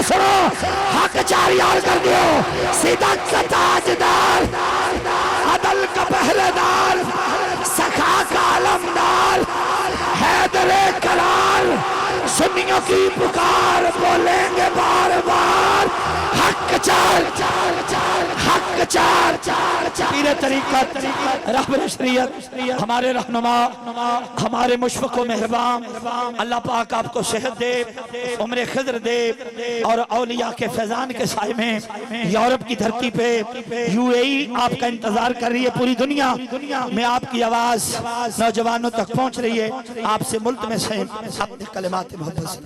سنو حق جاری یار کر دیو صدق کا تاجدار عدل کا پہلےدار سخا کا علمدار حیدر کرار سنیوں کی پکار بولیں گے بار بار حق چار حق چار پیر طریقت رہبر شریعت ہمارے رہنما ہمارے مشفق و مہربان اللہ پاک آپ کو صحت دے عمر خضر دے اور اولیاء کے فیضان کے سائے میں یورپ کی دھرتی پہ یو اے ای آپ کا انتظار کر رہی ہے پوری دنیا میں آپ کی آواز نوجوانوں تک پہنچ رہی ہے آپ سے ملتمس ہیں اپنے کلمات محبت سے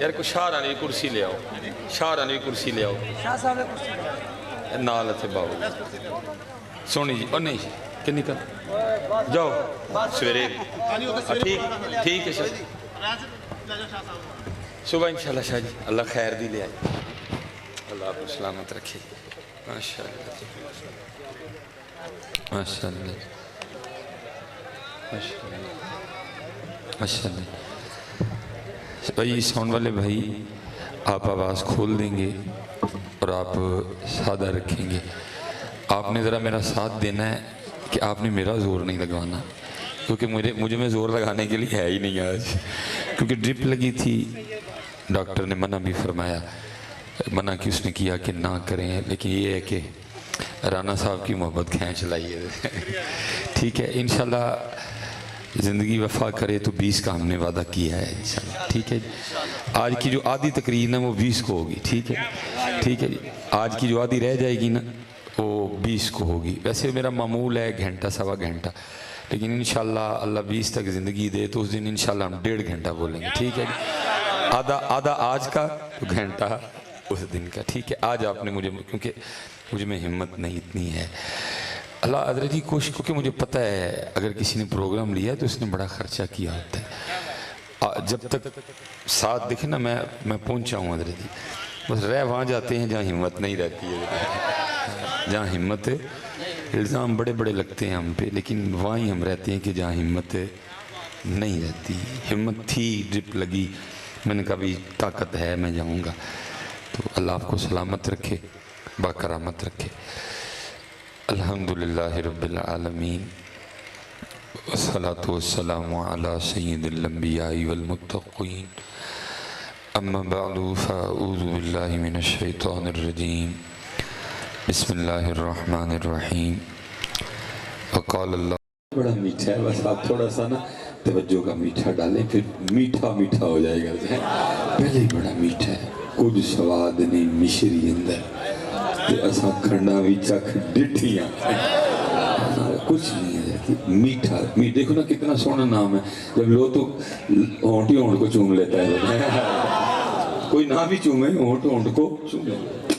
یار کو شاہرانی بھی کرسی لے آؤ شاہرانی بھی کرسی لے آؤ نال تھے باؤ سونی جی اور نہیں جی کنی کر جاؤ سویرے ٹھیک ہے شاہ صبح انشاءاللہ شاہ جی اللہ خیر دی لے آئے اللہ آپ کو سلامت رکھے ماشاءاللہ ماشاءاللہ ماشاءاللہ بھائی ساؤنڈ والے بھائی آپ آواز کھول دیں گے اور آپ سادہ رکھیں گے آپ نے ذرا میرا ساتھ دینا ہے کہ آپ نے میرا زور نہیں لگوانا کیونکہ مجھے میں زور لگانے کے لیے ہے ہی نہیں آج کیونکہ ڈرپ لگی تھی ڈاکٹر نے منع بھی فرمایا منع کی اس نے کیا کہ نہ کریں لیکن یہ ہے کہ رانا صاحب کی محبت کھینچ لائیے ٹھیک ہے انشاءاللہ زندگی وفا کرے تو 20 کا ہم نے وعدہ کیا ہے انشاءاللہ ٹھیک ہے آج کی جو آدھی تقریر نا وہ 20 کو ہوگی ٹھیک ہے جی آج کی جو آدھی رہ جائے گی نا وہ 20 کو ہوگی ویسے میرا معمول ہے گھنٹہ سوا گھنٹہ لیکن انشاءاللہ اللہ 20 تک زندگی دے تو اس دن انشاءاللہ ہم 1.5 گھنٹہ بولیں گے ٹھیک ہے جی آدھا آج کا تو گھنٹہ اس دن کا ٹھیک ہے آج آپ نے مجھے کیونکہ مجھے میں ہمت نہیں اتنی ہے اللہ حضرت جی کوشش کیونکہ مجھے پتہ ہے اگر کسی نے پروگرام لیا تو اس نے بڑا خرچہ کیا ہوتا ہے جب تک ساتھ دیکھیں نا میں پہنچا ہوں حضرت جی بس رہ وہاں جاتے ہیں جہاں ہمت نہیں رہتی ہے جہاں ہمت ہے الزام بڑے بڑے لگتے ہیں ہم پہ لیکن وہاں ہی ہم رہتے ہیں کہ جہاں ہمت نہیں رہتی ہمت تھی ڈرپ لگی میں نے کہا بھی طاقت ہے میں جاؤں گا تو اللہ آپ کو سلامت رکھے باکرامت رکھے الحمدللہ رب العالمین والصلاة والسلام علی سید الانبیاء والمتقین اما بعد فاعوذ باللہ من الشیطان الرجیم بسم اللہ الرحمن الرحیم وقال اللہ بڑا میٹھا ہے بس آپ تھوڑا سا نا توجہ کا میٹھا ڈالیں پھر میٹھا میٹھا ہو جائے گا پہلے ہی بڑا میٹھا ہے کچھ سواد نہیں مشری اندر ایسا کھڑنا بھی چکھ ڈٹھیاں کچھ نہیں ہے میٹھا دیکھو نا کتنا سونا نام ہے جب لو تو ہونٹ ہی ہونٹ کو چوم لیتا ہے کوئی نہ بھی چومے ہونٹ ہونٹ کو چوم لیتا ہے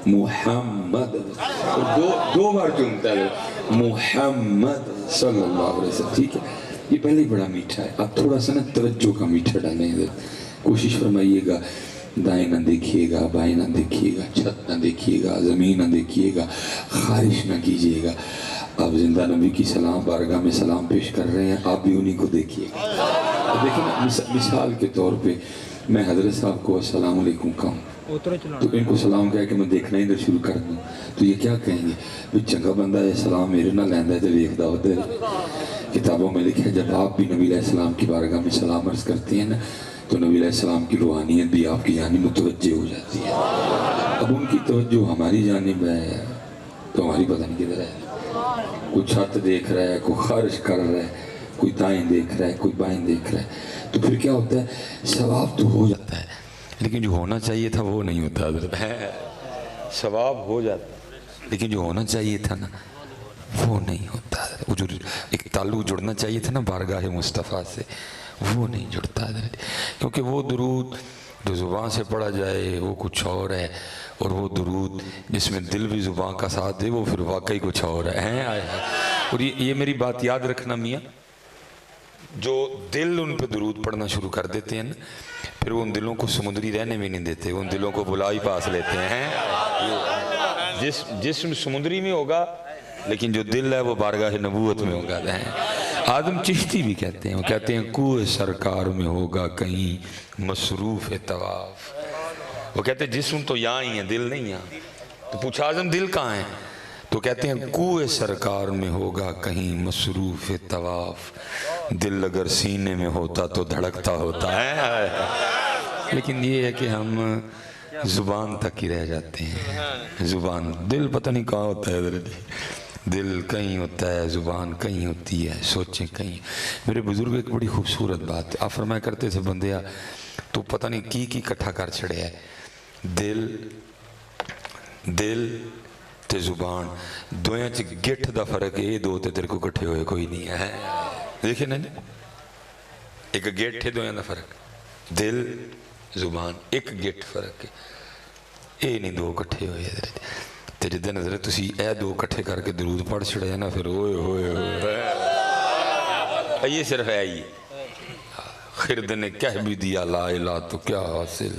محمد دو بار چومتا ہے محمد صلی اللہ علیہ وسلم ٹھیک ہے یہ پہلے ہی بڑا میٹھا ہے آپ تھوڑا سا نا توجہ کا میٹھا ڈالیں کوشش فرمائیے گا دائیں نہ دیکھیے گا بائیں نہ دیکھیے گا چھت نہ دیکھیے گا زمین نہ دیکھیے گا خارش نہ کیجیے گا آپ زندہ نبی کی سلام بارگاہ میں سلام پیش کر رہے ہیں آپ بھی انہی کو دیکھیے گا دیکھیں مثال کے طور پہ میں حضرت صاحب کو السلام علیکم کہوں تو ان کو سلام کہہ کہ میں دیکھنا ہی شروع کر دوں تو یہ کیا کہیں گے بھی چنگا بندہ ہے سلام میرے نہ لیندہ ہے تو دیکھتا ہوتا ہے کتابوں میں لکھا ہے جب آپ بھی نبی علیہ السلام کی بارگاہ میں سلام عرض کرتے ہیں نا تو نبی علیہ السلام کی روحانیت بھی آپ کی جانب متوجہ ہو جاتی ہے اب ان کی توجہ ہماری جانب ہے تو ہماری پتہ نہیں کدھر ہے کوئی چھت دیکھ رہا ہے کوئی خارش کر رہا ہے کوئی دائیں دیکھ رہا ہے کوئی بائیں دیکھ رہا ہے تو پھر کیا ہوتا ہے ثواب تو ہو جاتا ہے لیکن جو ہونا چاہیے تھا وہ نہیں ہوتا حضرت ثواب ہو جاتا لیکن جو ہونا چاہیے تھا نا وہ نہیں ہوتا وہ جو ایک تعلق جڑنا چاہیے تھا نا بارگاہ مصطفیٰ سے وہ نہیں جڑتا حضرت کیونکہ وہ درود جو زبان سے پڑھا جائے وہ کچھ اور ہے اور وہ درود جس میں دل بھی زبان کا ساتھ دے وہ پھر واقعی کچھ اور ہے اور یہ میری بات یاد رکھنا میاں جو دل ان پہ درود پڑھنا شروع کر دیتے ہیں نا پھر وہ ان دلوں کو سمندری رہنے بھی نہیں دیتے ان دلوں کو بلا ہی پاس لیتے ہیں جسم سمندری میں ہوگا لیکن جو دل ہے وہ بارگاہ نبوت میں ہوگا. آدم چشتی بھی کہتے ہیں، وہ کہتے ہیں کوہ سرکار میں ہوگا کہیں مصروف طواف. وہ کہتے ہیں جسم تو یہاں ہی ہے، دل نہیں یہاں. تو پوچھا اعظم دل کہاں ہے؟ تو کہتے ہیں کوہ سرکار میں ہوگا کہیں مصروف طواف. دل اگر سینے میں ہوتا تو دھڑکتا ہوتا ہے. لیکن یہ ہے کہ ہم زبان تک ہی رہ جاتے ہیں. زبان، دل پتہ نہیں کہاں ہوتا ہے حضرت. دل کہیں ہوتا ہے، زبان کہیں ہوتی ہے، سوچیں کہیں. میرے بزرگ ایک بڑی خوبصورت بات آپ فرمایا کرتے تھے، بندیا تو پتہ نہیں کی اکٹھا کر چھڑے ہے. دل تے زبان دویاں چ گٹھ دا فرق ہے. یہ دو تے تیرے کو کٹھے ہوئے کوئی نہیں ہے. دیکھیں نا، ایک گٹھ ہے دویاں دا فرق. دل زبان ایک گٹھ فرق ہے. اے نہیں دو کٹھے ہوئے حضرت. تے جدن حضرت تسی اے دو کٹھے کر کے درود پڑھ چھڑے نا، پھر اوئے ہوئے ہوئے. یہ صرف ہے ہی. خرد نے کہہ بھی دیا لا الہ تو کیا حاصل،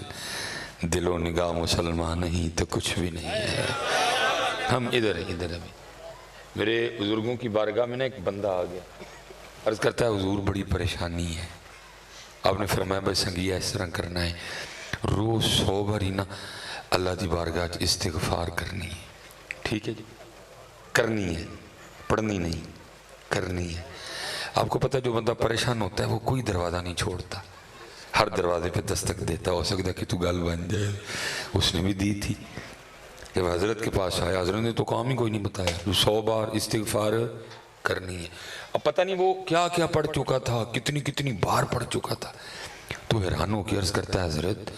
دل و نگاہ مسلمان نہیں تو کچھ بھی نہیں ہے. ہم ادھر ہیں، ادھر ابھی. میرے بزرگوں کی بارگاہ میں نا ایک بندہ آ گیا، عرض کرتا ہے حضور بڑی پریشانی ہے. آپ نے فرمایا بھائی سنگیا اس طرح کرنا ہے، روز 100 بار ہی نا اللہ دی بارگاہ استغفار کرنی ہے. ٹھیک ہے جی، کرنی ہے، پڑھنی نہیں، کرنی ہے. آپ کو پتہ ہے جو بندہ پریشان ہوتا ہے وہ کوئی دروازہ نہیں چھوڑتا، ہر دروازے پہ دستک دیتا. ہو سکتا ہے کہ تو گل بن جائے. اس نے بھی دی تھی. جب حضرت کے پاس آیا، حضرت نے تو کام ہی کوئی نہیں بتایا. 100 بار استغفار کرنی ہے. اب پتہ نہیں وہ کیا کیا پڑھ چکا تھا، کتنی بار پڑھ چکا تھا. تو حیران ہو کے عرض کرتا ہے حضرت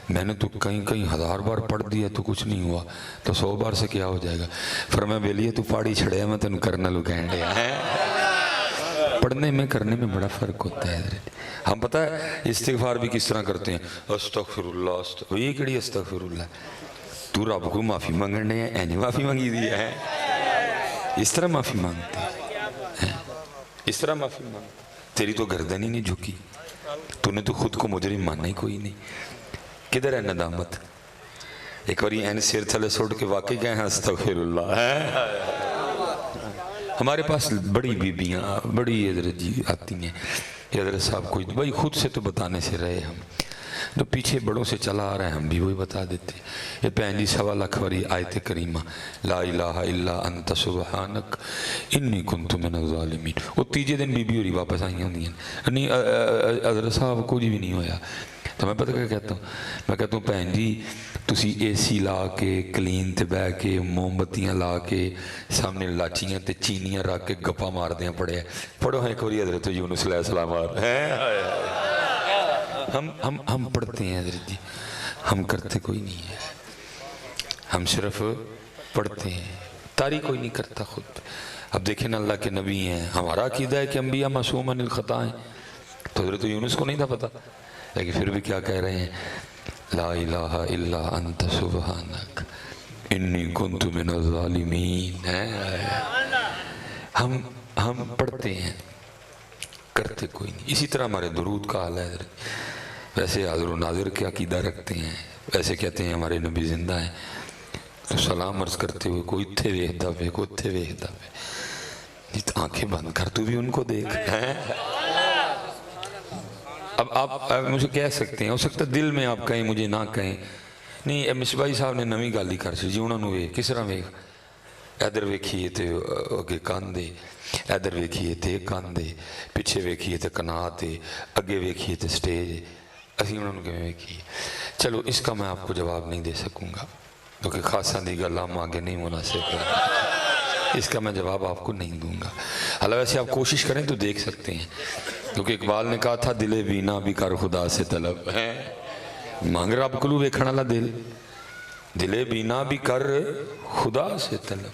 میں نے تو کہیں 1000 بار پڑھ دیا تو کچھ نہیں ہوا، تو 100 بار سے کیا ہو جائے گا. فرمایا بیلیے تو پاڑی چھڑے میں تینوں کرنا لو کہن دیا ہے. پڑھنے میں کرنے میں بڑا فرق ہوتا ہے حضرت. ہم پتہ ہے استغفار بھی کس طرح کرتے ہیں، استغفر اللہ. یہ کیڑی استغفر اللہ؟ تو رب کو معافی مانگنے ہیں، اینی معافی مانگی دی ہے. اس طرح معافی مانگتے ہیں، اس طرح معافی مانگتے. تیری تو گردن ہی نہیں جھکی، تو نے تو خود کو مجرم ماننا ہی کوئی نہیں. کدھر ہے ندامت؟ ایک بار این سیر تھلے سوڑ کے واقعی گئے ہیں استغفر اللہ ہے. ہمارے پاس بڑی بیبیاں بڑی حضرت جی آتی ہیں. حضرت صاحب کوئی بھائی خود سے تو بتانے سے رہے، ہم جو پیچھے بڑوں سے چلا آ رہے ہیں ہم بھی وہی بتا دیتے. یہ 5 لکھ واری آیت کریمہ لا الہ الا انت سبحانک انی کنت من الظالمین. وہ تیجے دن بی بی ہوری واپس آئی ہوندی ہیں. نہیں حضرت صاحب کچھ بھی نہیں ہویا. تو میں پتہ کیا کہتا ہوں، میں کہتا ہوں بھین جی تسی اے سی لا کے کلین تے بہ کے موم بتیاں لا کے سامنے لاچیاں تے چینیاں رکھ کے گپا مار دیاں پڑے ہیں. پڑھو ہیں کوری حضرت یونس علیہ السلام ہم پڑھتے ہیں حضرت جی، ہم کرتے کوئی نہیں ہے. ہم صرف پڑھتے ہیں، طاری کوئی نہیں کرتا خود. اب دیکھیں نا اللہ کے نبی ہیں، ہمارا عقیدہ ہے کہ انبیاء معصوم عن الخطا ہیں. تو حضرت یونس کو نہیں تھا پتا، لیکن پھر بھی کیا کہہ رہے ہیں لا الہ الا انت سبحانک انی کنت من الظالمین. ہم پڑھتے ہیں، کرتے کوئی نہیں. اسی طرح ہمارے درود کا حال ہے حضرت. ویسے حاضر و ناظر کے عقیدہ رکھتے ہیں، ویسے کہتے ہیں ہمارے نبی زندہ ہیں. تو سلام عرض کرتے ہوئے کوئی تھے ویہدہ وے، کوئی تھے ویہدہ وے. آنکھیں بند کر تو بھی ان کو دیکھ. اب آپ مجھے کہہ سکتے ہیں، ہو سکتا دل میں آپ کہیں مجھے نہ کہیں. نہیں مصباحی صاحب نے نویں گل ہی کر سی جی. انہوں نے وے کس طرح ویکھ، ادھر ویکھیے تے اگے کان دے، ادھر ویکھیے تے کان دے، پیچھے ویکھیے تے کنا تے، اگے ویکھیے تے سٹیج. اسی انہوں نے کہیں ویکھیے. چلو اس کا میں آپ کو جواب نہیں دے سکوں گا کیونکہ خاصاں دی گل ہم آگے نہیں مناسب کریں. اس کا میں جواب آپ کو نہیں دوں گا. حالانکہ ویسے آپ کوشش کریں تو دیکھ سکتے ہیں، کیونکہ اقبال نے کہا تھا دل بینا بھی کر خدا سے طلب ہے. مانگ رب کلو ویکھن والا دل، دل بینا بھی کر خدا سے طلب.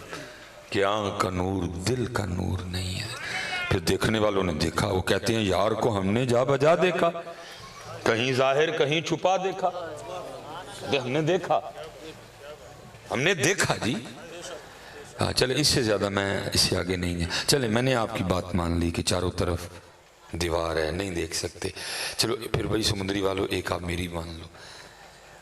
کہ آنکھ کا نور دل کا نور نہیں ہے. پھر دیکھنے والوں نے دیکھا، وہ کہتے ہیں یار کو ہم نے جا بجا دیکھا، کہیں ظاہر کہیں چھپا دیکھا. ہم نے دیکھا، ہم نے دیکھا جی. ہاں چلے اس سے زیادہ میں اس سے آگے نہیں ہے. چلے میں نے آپ کی بات مان لی کہ چاروں طرف دیوار ہے نہیں دیکھ سکتے. چلو پھر بھائی سمندری والوں ایک آپ میری مان لو.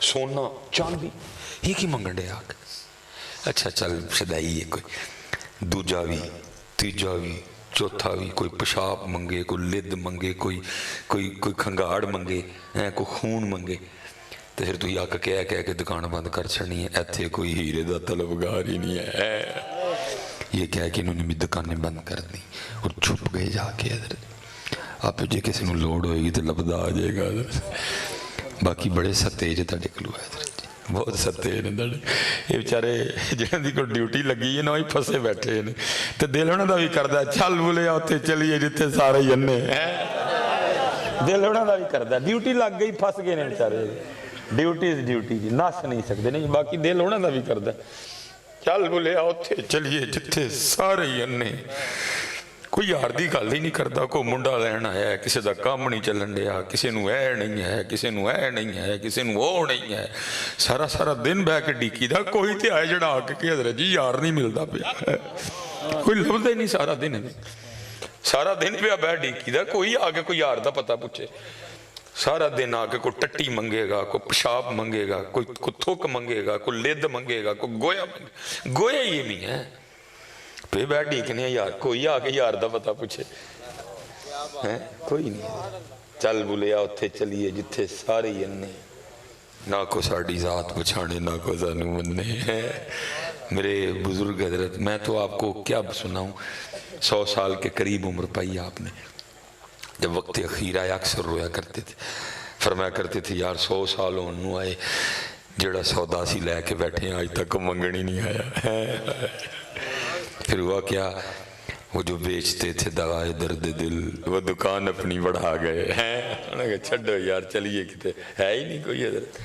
سونا چاندی یہ کی منگن دے آگ اچھا چل شدائی ہے کوئی دوجا بھی تیجا بھی چوتھا بھی کوئی پیشاب منگے کوئی لد منگے کوئی کھنگاڑ منگے کوئی خون منگے تو پھر تو یہ آکا کہہ کہ دکان بند کر چھڑنی ہے ایتھے کوئی ہیرے دا طلبگار ہی نہیں ہے یہ کہہ کہ انہوں نے بھی دکانیں بند کر دی اور چھپ گئے جا کے حضرت آپ جے کسی نو لوڑ ہوئے گی تو لبدا آ جائے گا حضرت باقی بڑے ستے جے تاڑے کلو ہے حضرت بہت ستے ہیں تاڑے یہ بچارے جنہاں دی کو ڈیوٹی لگی ہے نا وہی پھسے بیٹھے ہیں تو دل ہونا دا بھی کردہ چل بولے آتے چلیے جتے سارے جنے دل ہونا دا بھی کردہ ڈیوٹی لگ گئی پھس گئے ہیں بچارے ڈیوٹی جی ناس نہیں سکتے نہیں باقی دل ہونا دا بھی کردہ چل بولے آتے چلیے جتے سارے جنے کوئی یار دی گل ہی نہیں کرتا کوئی منڈا لینا ہے کسی دا کام نہیں چلن دیا کسی نو اے نہیں ہے کسی نو اے نہیں ہے کسی نو وہ نہیں ہے سارا دن بہ کے ڈیکی دا کوئی تے آئے جڑا آ کے حضرت جی یار نہیں ملتا پیا کوئی لفظ ہی نہیں سارا دن پہ بہ ڈیکی دا کوئی آگے کوئی یار دا پتہ پوچھے سارا دن آگے کوئی ٹٹی منگے گا کوئی پیشاب منگے گا کوئی تھوک منگے گا کوئی لد منگے گا کوئی گویا منگے گویا یہ نہیں ہے پہ بیٹھ ڈیکنے یار کوئی آگے یار دا پتہ پوچھے کوئی نہیں چل بولے آتے چلیے جتھے سارے جنے نہ کو ساڑی ذات پچھانے نہ کو زانو مننے میرے بزرگ حضرت میں تو آپ کو کیا سناؤں 100 سال کے قریب عمر پائی آپ نے جب وقت اخیر آیا اکثر رویا کرتے تھے فرمایا کرتے تھے یار 100 سال انہوں آئے جڑا سودا سی لے کے بیٹھے ہیں آج تک منگنی نہیں آیا پھر ہوا کیا وہ جو بیچتے تھے دوائے درد دل وہ دکان اپنی بڑھا گئے ہیں چھڑو یار چلیے کتے ہے ہی نہیں کوئی حضرت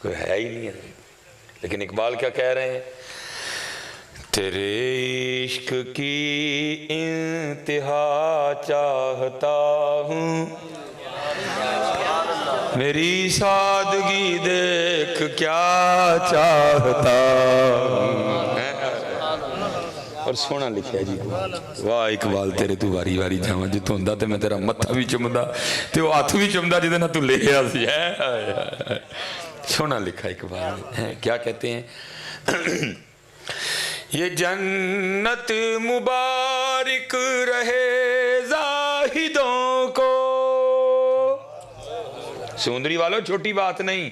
کوئی ہے ہی نہیں حضرت لیکن اقبال کیا کہہ رہے ہیں تیرے عشق کی انتہا چاہتا ہوں میری سادگی دیکھ کیا چاہتا ہوں اور سونا لکھیا جی واہ اقبال تیرے تو واری واری جاواں جتوں ہوندا تے میں تیرا متھا بھی چمدا تے او ہاتھ بھی چمدا جدے نہ تو لے آ سی ہے سونا لکھا اقبال نے کیا کہتے ہیں یہ جنت مبارک رہے زاہدوں کو سوندری والوں چھوٹی بات نہیں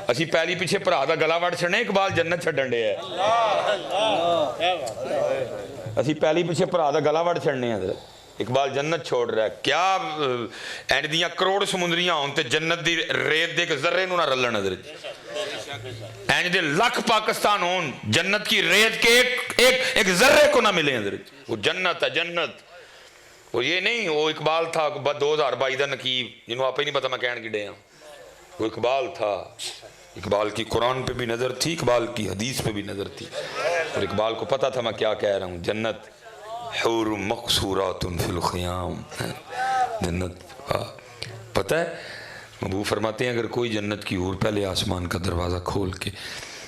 اسی پہلی پیچھے پرا دا گلا وڑ چھڑنے اقبال جنت چھڑن دے ہے اسی پہلی پیچھے پرا دا گلا وڑ چھڑنے ہیں اقبال جنت چھوڑ رہا ہے کیا اینڈ دیاں کروڑ سمندریاں ہوں تے جنت دی ریت دے کے ذرے نو نہ رلن حضرت اینڈ دے لکھ پاکستان ہوں جنت کی ریت کے ایک ذرے کو نہ ملے حضرت وہ جنت ہے جنت وہ یہ نہیں وہ اقبال تھا 2022 دا نقیب جنہوں آپ ہی نہیں پتا میں کہنے کی ڈے ہوں وہ اقبال تھا اقبال کی قرآن پہ بھی نظر تھی اقبال کی حدیث پہ بھی نظر تھی اور اقبال کو پتا تھا میں کیا کہہ رہا ہوں جنت حور مقصورات فی الخیام جنت پتہ ہے ابو فرماتے ہیں اگر کوئی جنت کی حور پہلے آسمان کا دروازہ کھول کے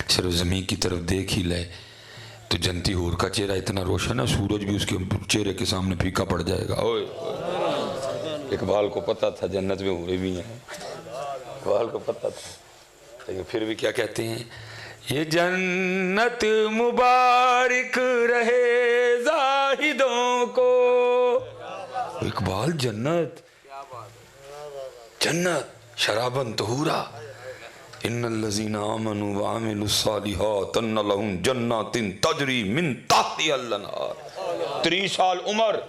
صرف زمین کی طرف دیکھ ہی لے تو جنتی حور کا چہرہ اتنا روشن ہے سورج بھی اس کے چہرے کے سامنے پھیکا پڑ جائے گا اقبال کو پتا تھا جنت میں حوریں بھی ہیں اقبال کو پتا تھا لیکن پھر بھی کیا کہتے ہیں یہ جنت مبارک رہے زاہدوں کو اقبال جنت جنت شرابن طہورا ان الذین آمنوا وعملوا الصالحات ان لهم جنات تجری من تحتها الانہار 30 سال عمر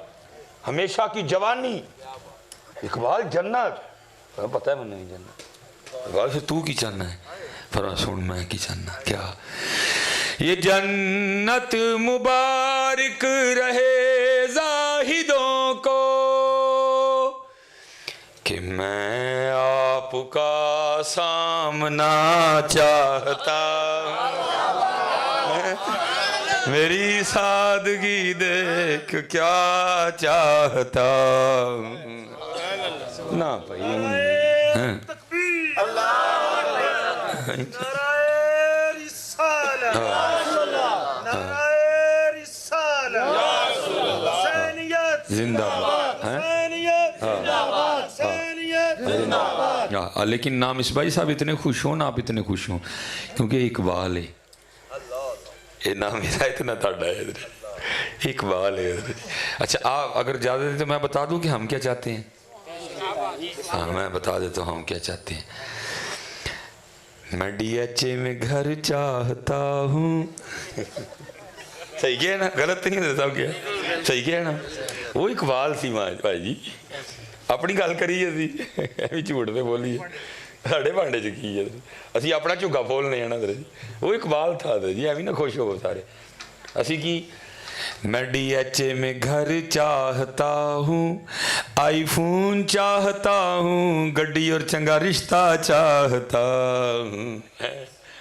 ہمیشہ کی جوانی اقبال جنت پتہ ہے میں نہیں جنت اقبال سے تو کی چاہنا ہے فرما سن میں کی چاہنا کیا یہ جنت مبارک رہے زاہدوں کو کہ میں آپ کا سامنا چاہتا میری سادگی دیکھ کیا چاہتا نہ بھائی زندہ لیکن نام مصباحی صاحب اتنے خوش ہوں نہ آپ اتنے خوش ہوں کیونکہ اقبال ہے یہ نام میرا اتنا تھاڑا ہے اقبال ہے اچھا آپ اگر اجازت دیں تو میں بتا دوں کہ ہم کیا چاہتے ہیں ہاں میں بتا دیتا ہوں ہم کیا چاہتے ہیں میں ڈی ایچ اے میں گھر چاہتا ہوں صحیح کیا ہے نا غلط نہیں ہے صاحب کیا صحیح کیا ہے نا وہ اقبال سی ماں بھائی جی اپنی گل کریے ابھی جھوٹ پہ بولیے ساڑھے بانڈے چ کی ہے اسی اپنا جھگا بولنے ہیں نا جی وہ اقبال تھا جی ابھی نہ خوش ہو سارے اسی کی میں ڈی ایچ اے میں گھر چاہتا ہوں آئی فون چاہتا ہوں گڈی اور چنگا رشتہ چاہتا ہوں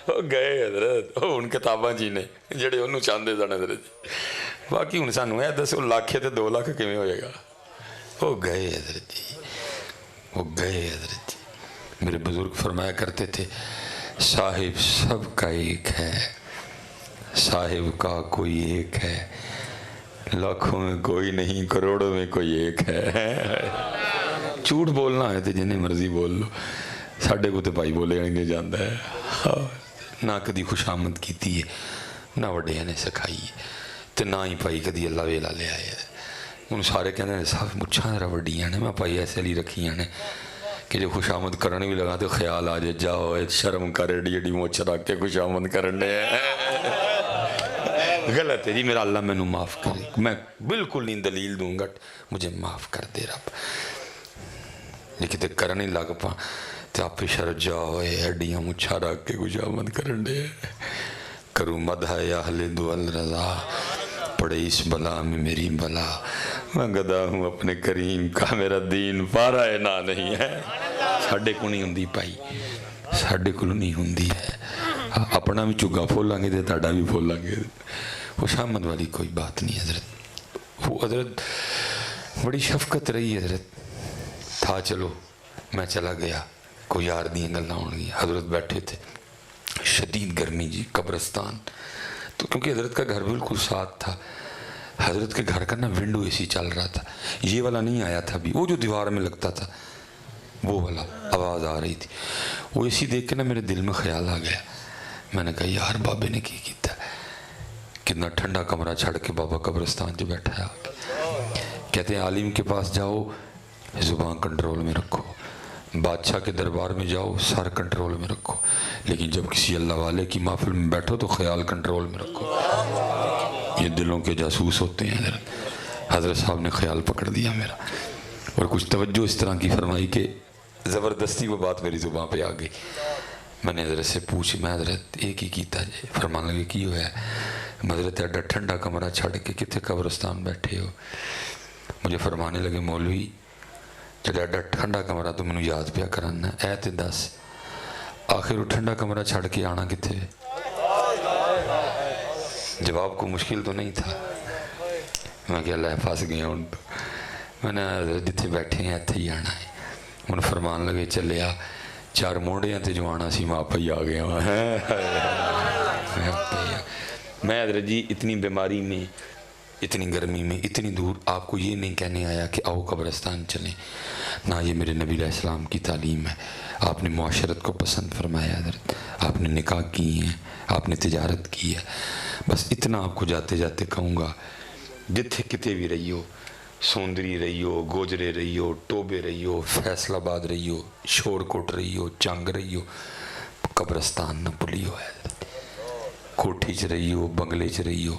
وہ گئے حضرت وہ ان کتاباں جی نے جڑے انہوں چاہتے سن حضرت جی باقی ہوں سانو ہے دسو لاکھ تے 2 لاکھ کیویں ہوئے گا وہ گئے حضرت جی وہ گئے حضرت جی میرے بزرگ فرمایا کرتے تھے صاحب سب کا ایک ہے صاحب کا کوئی ایک ہے لاکھوں میں کوئی نہیں کروڑوں میں کوئی ایک ہے جھوٹ بولنا ہے تو جنہیں مرضی بول لو ساڈے کو تو بھائی بولے نہیں جاندہ ہے نہ کدی خوش آمد کیتی ہے نہ وڈیاں نے سکھائی ہے تو نہ ہی پائی کدی اللہ ویلا لے آئے ان سارے کہتے ہیں صاحب مچھاں ذرا وڈیاں نے میں پائی ایسے لی رکھیاں نے کہ جو خوش آمد کرنے بھی لگا تو خیال آ جائے جاؤ شرم کر ایڈی ایڈی موچ رکھ کے خوش آمد کرنے غلط ہے جی میرا اللہ میں معاف کرے میں بالکل نہیں دلیل دوں گا مجھے معاف کر دے رب لیکن تے کرنے لگ پا تو آپ شر جاؤ ایڈیاں مچھا رکھ کے خوش آمد کرنے کروں مدح یا اہل دول رضا پڑے اس بلا میں میری بلا میں گدا ہوں اپنے کریم کا میرا دین پارا ہے نہ نہیں ہے ساڑھے کو نہیں ہوندی پائی ساڑھے کو نہیں ہوندی ہے اپنا بھی چگا پھولاں گے دے تاڑا بھی پھولاں گے خوش آمد والی کوئی بات نہیں حضرت وہ حضرت بڑی شفقت رہی حضرت تھا چلو میں چلا گیا کوئی یار دیاں گلنا ہون گیا حضرت بیٹھے تھے شدید گرمی جی قبرستان تو کیونکہ حضرت کا گھر بالکل ساتھ تھا حضرت کے گھر کا نا ونڈو اسی چل رہا تھا یہ والا نہیں آیا تھا بھی وہ جو دیوار میں لگتا تھا وہ والا آواز آ رہی تھی وہ اسی دیکھ کے نا میرے دل میں خیال آ گیا میں نے کہا یار بابے نے کی کیتا کتنا ٹھنڈا کمرہ چھڑ کے بابا قبرستان جو بیٹھا ہے آگے کہتے ہیں عالم کے پاس جاؤ زبان کنٹرول میں رکھو بادشاہ کے دربار میں جاؤ سر کنٹرول میں رکھو لیکن جب کسی اللہ والے کی محفل میں بیٹھو تو خیال کنٹرول میں رکھو یہ دلوں کے جاسوس ہوتے ہیں حضرت صاحب نے خیال پکڑ دیا میرا اور کچھ توجہ اس طرح کی فرمائی کہ زبردستی وہ بات میری زبان پہ آ گئی میں نے حضرت سے پوچھی میں حضرت ایک ہی کیتا جائے فرمان لگے کی ہوا ہے حضرت ایڈا ٹھنڈا کمرہ چھڑ کے کتے قبرستان بیٹھے ہو مجھے فرمانے لگے مولوی جب ایڈا ٹھنڈا کمرہ تو میں نے یاد پیا کرانا اے تے دس آخر وہ ٹھنڈا کمرہ چھڑ کے آنا کتے جواب کو مشکل تو نہیں تھا میں کہ اللہ پھنس گیا ان تو میں نے جتنے بیٹھے ہیں اتنے ہی آنا ہے من فرمان لگے چلے آ 4 موڑے ہیں جو آنا سی ماں پہ آ گیا میں حضرت جی اتنی بیماری میں اتنی گرمی میں اتنی دور آپ کو یہ نہیں کہنے آیا کہ آؤ قبرستان چلیں نہ یہ میرے نبی علیہ السلام کی تعلیم ہے آپ نے معاشرت کو پسند فرمایا حضرت آپ نے نکاح کی ہیں آپ نے تجارت کی ہے بس اتنا آپ کو جاتے جاتے کہوں گا جتھے کتے بھی رہی ہو سوندری رہی ہو گوجرے رہی ہو ٹوبے رہی ہو فیصل آباد رہی ہو شور کوٹ رہی ہو چنگ رہی ہو قبرستان نہ بھلی ہو حضرت کوٹھی چ رہی ہو بنگلے چ رہی ہو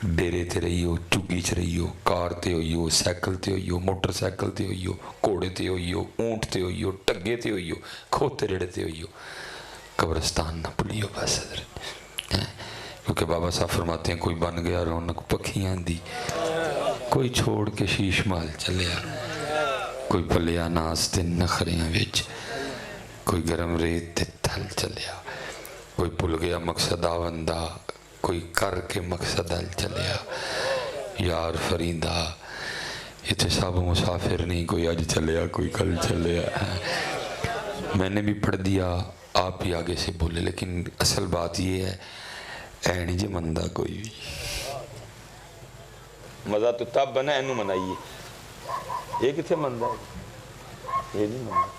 ڈیرے تے رہی ہو چگی چ رہی ہو کار تے ہوئی ہو سائیکل تے ہوئی ہو موٹر سائیکل تے ہوئی ہو گھوڑے تے ہوئی ہو اونٹ تے ہوئی ہو ٹگے تے ہوئی ہو کھوتے ریڑے تے ہوئی ہو قبرستان نہ بھلی ہو بس حضرت کیونکہ بابا صاحب فرماتے ہیں کوئی بن گیا رونق پکھیاں دی کوئی چھوڑ کے شیش مال چلیا کوئی پلیا ناس تے نخریاں وچ کوئی گرم ریت تے تھل چلیا کوئی پل گیا مقصد آوندہ کوئی کر کے مقصد حل چلیا یار فریندہ یہ تو سب مسافر نہیں کوئی آج چلیا کوئی کل چلیا میں نے بھی پڑھ دیا آپ ہی آگے سے بولے لیکن اصل بات یہ ہے اے نہیں جی مندہ کوئی بھی مزہ تو تب بنا اینو منائیے یہ کتھے مندہ ہے یہ نہیں مندہ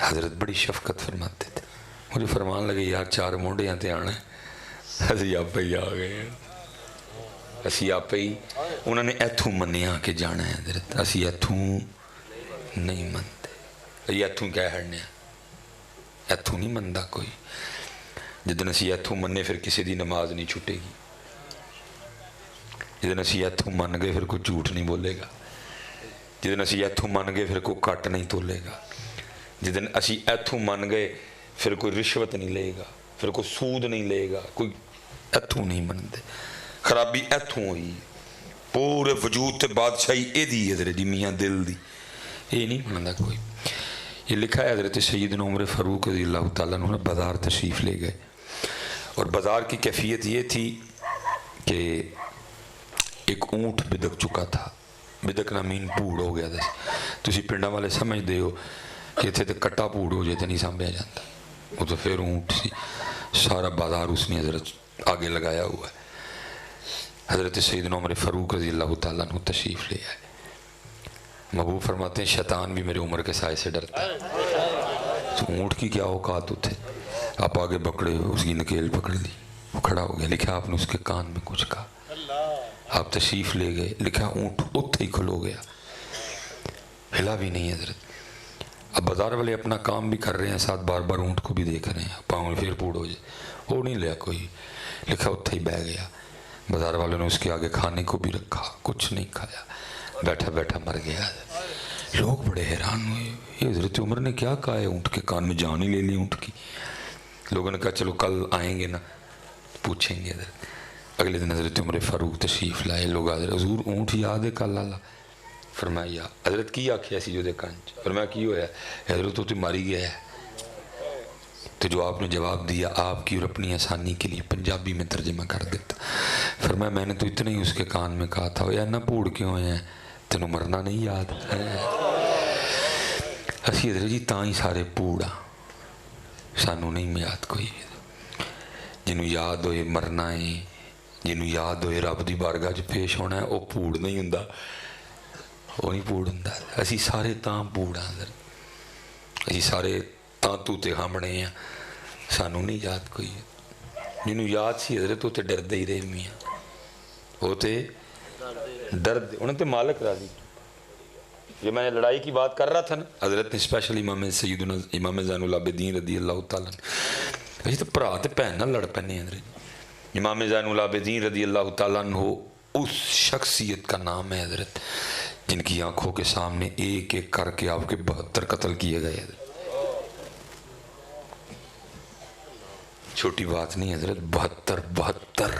حضرت بڑی شفقت فرماتے تھے. مجھے فرمان لگے یار 4 مونڈیاں تے آنا ہے, اسی آپ ہی آ گئے ہیں, اسی آپ ہی. انہوں نے ایتھوں منیا کہ جانا ہے حضرت, اسی ایتھوں نہیں منتے. یہ ایتھوں کہہ ہڑنے, ایتھوں نہیں مندا کوئی. جدن اسی ایتھوں مننے پھر کسی دی نماز نہیں چھٹے گی. جدن اسی ایتھوں من گئے پھر کوئی جھوٹ نہیں بولے گا. جدن اسی ایتھوں من گئے پھر کوئی کٹ نہیں تولے گا. جدن اسی ایتھوں من گئے پھر کوئی رشوت نہیں لے گا, پھر کوئی سود نہیں لے گا. کوئی ایتھوں نہیں مندے. خرابی ایتھوں ہوئی, پورے وجود تے بادشاہی اے دی حضرت جی میاں دل دی, یہ نہیں مندا کوئی. یہ لکھا ہے حضرت سیدنا عمر فاروق رضی اللہ تعالیٰ عنہ بازار تشریف لے گئے, اور بازار کی کیفیت یہ تھی کہ ایک اونٹ بدک چکا تھا. بدک نامین پوڑ ہو گیا تھا. تسی پنڈا والے سمجھ دے ہو کہ تھے تو کٹا پوڑ ہو جائے تو نہیں سامبیا جاتا. وہ تو پھر اونٹ سی. سارا بازار اس نے حضرت آگے لگایا ہوا ہے. حضرت سیدنا عمر فاروق رضی اللہ تعالیٰ عنہ تشریف لے آئے. محبوب فرماتے ہیں شیطان بھی میرے عمر کے سائے سے ڈرتا ہے. تو اونٹ کی کیا اوقات ہوتے, آپ آگے بکڑے ہو, اس کی نکیل پکڑ لی, وہ کھڑا ہو گیا. لکھا آپ نے اس کے کان میں کچھ کہا, آپ تشریف لے گئے. لکھا اونٹ اتھے ہی کھلو گیا, ہلا بھی نہیں حضرت. اب بازار والے اپنا کام بھی کر رہے ہیں, ساتھ بار بار اونٹ کو بھی دیکھ رہے ہیں, پاؤں پھر پوڑ ہو جائے. وہ نہیں لیا کوئی. لکھا اتھے ہی بہ گیا. بازار والوں نے اس کے آگے کھانے کو بھی رکھا, کچھ نہیں کھایا, بیٹھا بیٹھا مر گیا. لوگ بڑے حیران ہوئے, یہ حضرت عمر نے کیا کہا ہے, اونٹ کے کان میں جان ہی لے لی اونٹ کی. لوگوں نے کہا چلو کل آئیں گے نا پوچھیں گے. اگلے دن حضرت عمر فاروق تشریف لائے. لوگ حضرت حضور اونٹ یاد ہے کل اللہ. فرمایا حضرت کی آکھیا سی جو دے کانچ. فرمایا کی ہویا, حضرت تو ماری گیا ہے. تو جو آپ نے جواب دیا آپ کی اور اپنی آسانی کے لیے پنجابی میں ترجمہ کر دیتا. فرمایا میں نے تو اتنا ہی اس کے کان میں کہا تھا, یا نہ پوڑ کیوں ہیں, تینوں مرنا نہیں یاد ہے. اسی حضرت جی تاں ہی سارے پوڑا, سانوں نہیں یاد کوئی. جنہوں یاد ہوئے مرنا ہے, جنہوں یاد ہوئے رب دی بارگاہ جو پیش ہونا ہے, وہ پوڑ نہیں ہوندا, وہ نہیں پوڑ ہوندا. اسی سارے تاں پوڑا حضرت, اسی سارے تاں توتے ہامنے ہیں, سانوں نہیں یاد کوئی. جنہوں یاد سی حضرت وہ تے ڈر دے ہی رہے میاں, وہ تے ڈر دے, انہوں تے مالک راضی. یہ میں نے لڑائی کی بات کر رہا تھا نا, حضرت نے اسپیشلی امام سیدنا امام زین العابدین رضی اللہ تعالیٰ عنہ, تو پرا تے بہن نہ لڑ پنے حضرت. امام زین العابدین رضی اللہ تعالیٰ عنہ اس شخصیت کا نام ہے حضرت جن کی آنکھوں کے سامنے ایک ایک کر کے آپ کے 72 قتل کیے گئے حضرت. چھوٹی بات نہیں حضرت, 72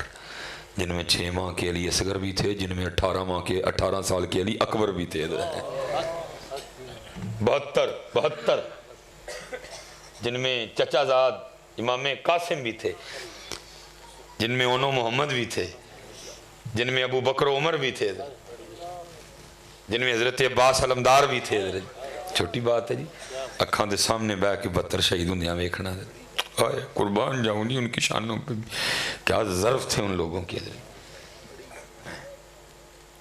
جن میں 6 ماہ کے علی اصغر بھی تھے, جن میں 18 سال کے علی اکبر بھی تھے حضرت. 72 جن میں چچا زاد امام قاسم بھی تھے, جن میں اونو محمد بھی تھے, جن میں ابو بکر عمر بھی تھے, جن میں حضرت عباس علمدار بھی تھے حضرت. چھوٹی بات ہے جی, اکھاں دے سامنے بیٹھ کے 72 شہید ہوں ویکھنا حضرت. قربان جاؤں جی ان کی شانوں پہ, کیا ظرف تھے ان لوگوں کے حضرت.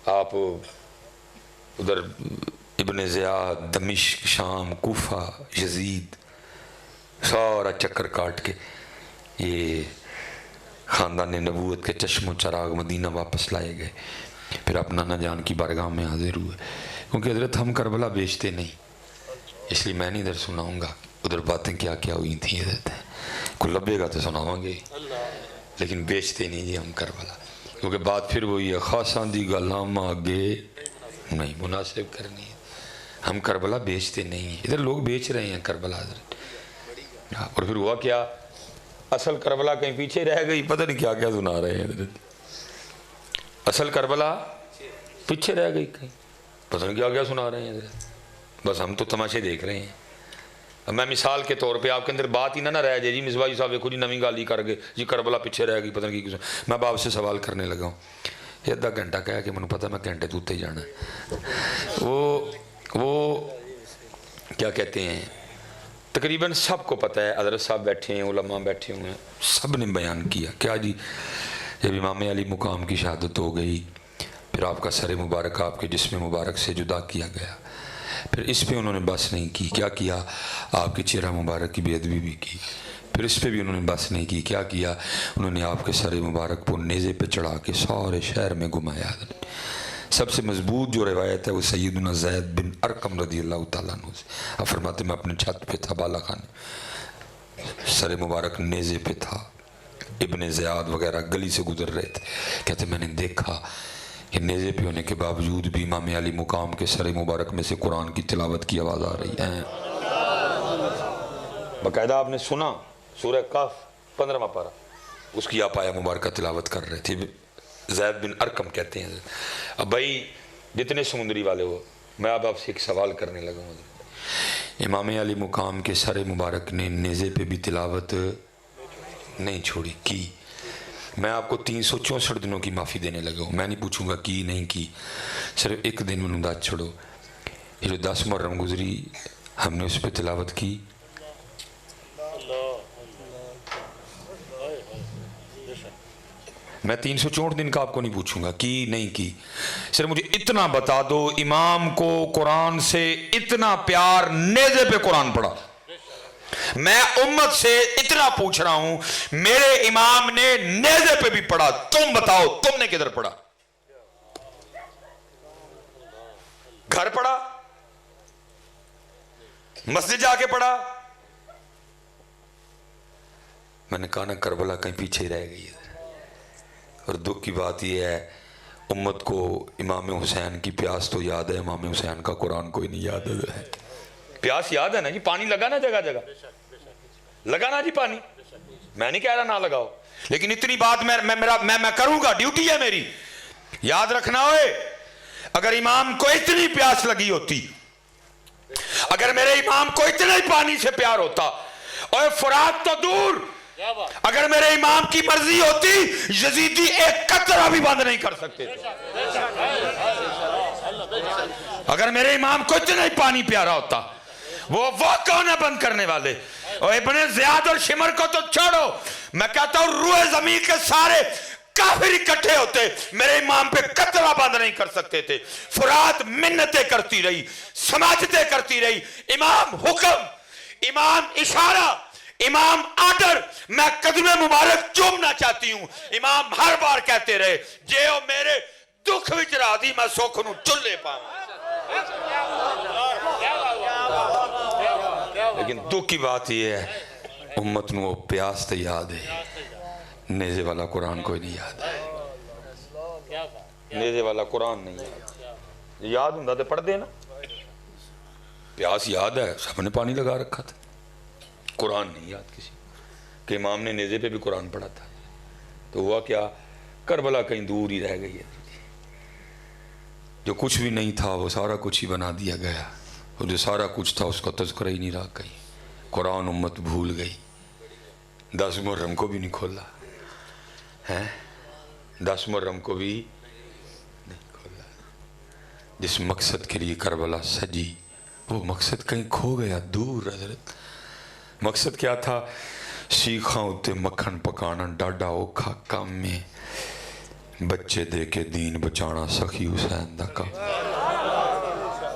آپ ادھر ابن زیاد, دمشق, شام, کوفہ, یزید, سارا چکر کاٹ کے یہ خاندان نبوت کے چشم و چراغ مدینہ واپس لائے گئے. پھر اپنا نہ جان کی بارگاہ میں حاضر ہوئے. کیونکہ حضرت ہم کربلا بیچتے نہیں, اس لیے میں نہیں ادھر سناؤں گا ادھر باتیں کیا کیا ہوئی تھیں حضرت. کوئی لبے گا تو سناواں گے, لیکن بیچتے نہیں جی ہم کربلا. کیونکہ بات پھر وہی ہے, خاصاں دی گلاں آگے نہیں مناسب کرنی ہے. ہم کربلا بیچتے نہیں ہیں, ادھر لوگ بیچ رہے ہیں کربلا حضرت. اور پھر ہوا کیا, اصل کربلا کہیں پیچھے رہ گئی, پتہ نہیں کیا کیا سنا رہے ہیں حضرت. اصل کربلا پیچھے رہ گئی کہیں, پتہ نہیں کیا کیا سنا رہے ہیں حضرت. بس ہم تو تماشے دیکھ رہے ہیں. اب میں مثال کے طور پہ آپ کے اندر بات ہی نہ رہ جائے جی مصباح صاحب دیکھو جی نویں گالی کر گئے جی کربلا پیچھے رہ گئی, پتہ نہیں کی. میں باپ سے سوال کرنے لگا ہوں, یہ آدھا گھنٹہ کہا کہ مجھے پتہ میں گھنٹے تو ہی جانا ہے. وہ کیا کہتے ہیں, تقریباً سب کو پتہ ہے, حضرت صاحب بیٹھے ہیں, علماء بیٹھے ہوئے ہیں, سب نے بیان کیا کیا جی جب امام علی مقام کی شہادت ہو گئی, پھر آپ کا سر مبارک آپ کے جسم مبارک سے جدا کیا گیا, پھر اس پہ انہوں نے بس نہیں کی، کیا کیا؟ آپ کے چہرہ مبارک کی بے ادبی بھی کی۔ پھر اس پہ بھی انہوں نے بس نہیں کی، کیا کیا؟ انہوں نے آپ کے سر مبارک کو نیزے پہ چڑھا کے سارے شہر میں گھمایا۔ سب سے مضبوط جو روایت ہے وہ سیدنا زید بن ارقم رضی اللہ تعالیٰ عنہ سے۔ آپ فرماتے میں اپنے چھت پہ تھا بالا خانے، سر مبارک نیزے پہ تھا، ابن زیاد وغیرہ گلی سے گزر رہے تھے، کہتے میں نے دیکھا کہ نیزے پہ ہونے کے باوجود بھی امام علی مقام کے سر مبارک میں سے قرآن کی تلاوت کی آواز آ رہی ہے۔ باقاعدہ آپ نے سنا سورہ کہف 15واں پارہ، اس کی آپ آیا مبارکہ تلاوت کر رہے تھے۔ زید بن ارقم کہتے ہیں اب بھائی جتنے سمندری والے ہو، میں اب آپ سے ایک سوال کرنے لگا ہوں۔ امام علی مقام کے سر مبارک نے نیزے پہ بھی تلاوت نہیں چھوڑی، کی۔ میں آپ کو 364 دنوں کی معافی دینے لگا ہوں، میں نہیں پوچھوں گا کی نہیں کی، صرف ایک دن انہوں داد چھوڑو۔ یہ جو 10 محرم گزری ہم نے اس پہ تلاوت کی، میں 364 دن کا آپ کو نہیں پوچھوں گا کی نہیں کی، صرف مجھے اتنا بتا دو امام کو قرآن سے اتنا پیار، نیزے پہ قرآن پڑھا۔ میں امت سے اتنا پوچھ رہا ہوں، میرے امام نے نیزے پہ بھی پڑھا، تم بتاؤ تم نے کدھر پڑھا؟ گھر پڑھا؟ مسجد جا کے پڑھا؟ میں نے کہا نا کربلا کہیں پیچھے ہی رہ گئی ہے۔ اور دکھ کی بات یہ ہے امت کو امام حسین کی پیاس تو یاد ہے، امام حسین کا قرآن کوئی نہیں یاد ہے۔ پیاس یاد ہے نا جی، پانی لگا نا جگہ جگہ، لگا نا جی پانی، میں نہیں کہہ رہا نہ لگاؤ، لیکن اتنی بات میں کروں گا، ڈیوٹی ہے میری، یاد رکھنا ہوئے اگر امام کو اتنی پیاس لگی ہوتی، اگر میرے امام کو اتنے ہی پانی سے پیار ہوتا، اور فرات تو دور، اگر میرے امام کی مرضی ہوتی یزیدی ایک قطرہ بھی بند نہیں کر سکتے تھے۔ اگر میرے امام کو اتنا ہی پانی پیارا ہوتا، وہ کون ہے بند کرنے والے؟ اور ابن زیاد اور شمر کو تو چھوڑو، میں کہتا ہوں روح زمین کے سارے کافر اکٹھے ہوتے، میرے امام پہ قطرہ بند نہیں کر سکتے تھے۔ فرات منتیں کرتی رہی، سماجتیں کرتی رہی، امام حکم، امام اشارہ، امام آرڈر، میں قدم مبارک چومنا چاہتی ہوں۔ امام ہر بار کہتے رہے جے او میرے دکھ وچ راضی میں سکھ نو چلے پاؤں۔ لیکن دکھ کی بات یہ ہے امت نو پیاس تو یاد ہے، نیزے والا قرآن کوئی نہیں یاد ہے، نیزے والا قرآن نہیں یاد، یاد ہوں تو پڑھ دینا، پیاس یاد ہے، سب نے پانی لگا رکھا تھا، قرآن نہیں یاد کسی کہ امام نے نیزے پہ بھی قرآن پڑھا تھا۔ تو ہوا کیا؟ کربلا کہیں دور ہی رہ گئی ہے، جو کچھ بھی نہیں تھا وہ سارا کچھ ہی بنا دیا گیا، اور جو سارا کچھ تھا اس کا تذکرہ ہی نہیں رہا کہیں۔ قرآن امت بھول گئی، 10 محرم کو بھی نہیں کھولا ہے، 10 محرم کو بھی نہیں کھولا۔ جس مقصد کے لیے کربلا سجی وہ مقصد کہیں کھو گیا دور۔ حضرت مقصد کیا تھا؟ سیکھاں اتے مکھن پکانا ڈاڈا اوکھا کام میں، بچے دے کے دین بچانا سخی حسین دا کام۔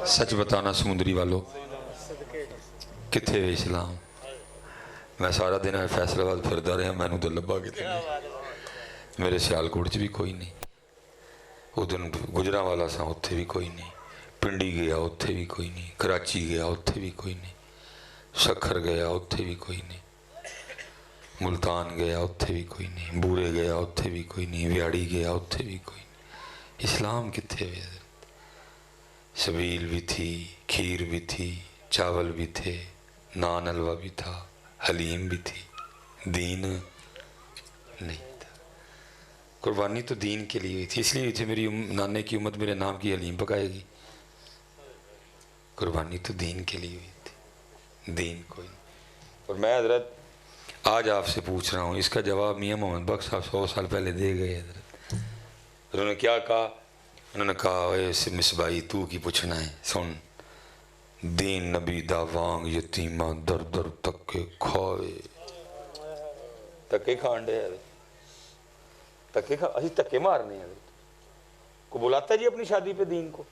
سچ بتانا سمندری والو کتھے وے اسلام؟ میں سارا دن فیصلہ باد پھردا رہا، میں نے تو لبا کتنے نہیں، میرے سیالکوٹ چ بھی کوئی نہیں، ادھر گجراں والا سا اتھے بھی کوئی نہیں، پنڈی گیا اتھے بھی کوئی نہیں، کراچی گیا اتھے بھی کوئی نہیں، سکھر گیا اتھے بھی کوئی نہیں، ملتان گیا اتھے بھی کوئی نہیں، بورے گیا اتھے بھی کوئی نہیں، ویاڑی گیا اتھے بھی کوئی نہیں۔ اسلام کتھے ہوئے؟ سبیل بھی تھی، کھیر بھی تھی، چاول بھی تھے، نان حلوہ بھی تھا، حلیم بھی تھی، دین نہیں تھا۔ قربانی تو دین کے لیے ہوئی تھی، اس لیے ہوئی تھی میری نانے کی امت میرے نام کی حلیم پکائے گی، قربانی تو دین کے لیے ہوئی تھی، دین کوئی نہیں۔ اور میں حضرت آج آپ سے پوچھ رہا ہوں، اس کا جواب میاں محمد بخش صاحب 100 سال پہلے دے گئے حضرت۔ انہوں نے کیا کہا؟ انہوں نے کہا اے مصباحی تو کی پوچھنا ہے، سن، دین نبی دا وانگ یتیمہ در در تکے کھوئے، تکے کھانڈے حضرت، تکے اسی تکے مارنے حضرت کو بلاتا ہے جی اپنی شادی پہ دین کو،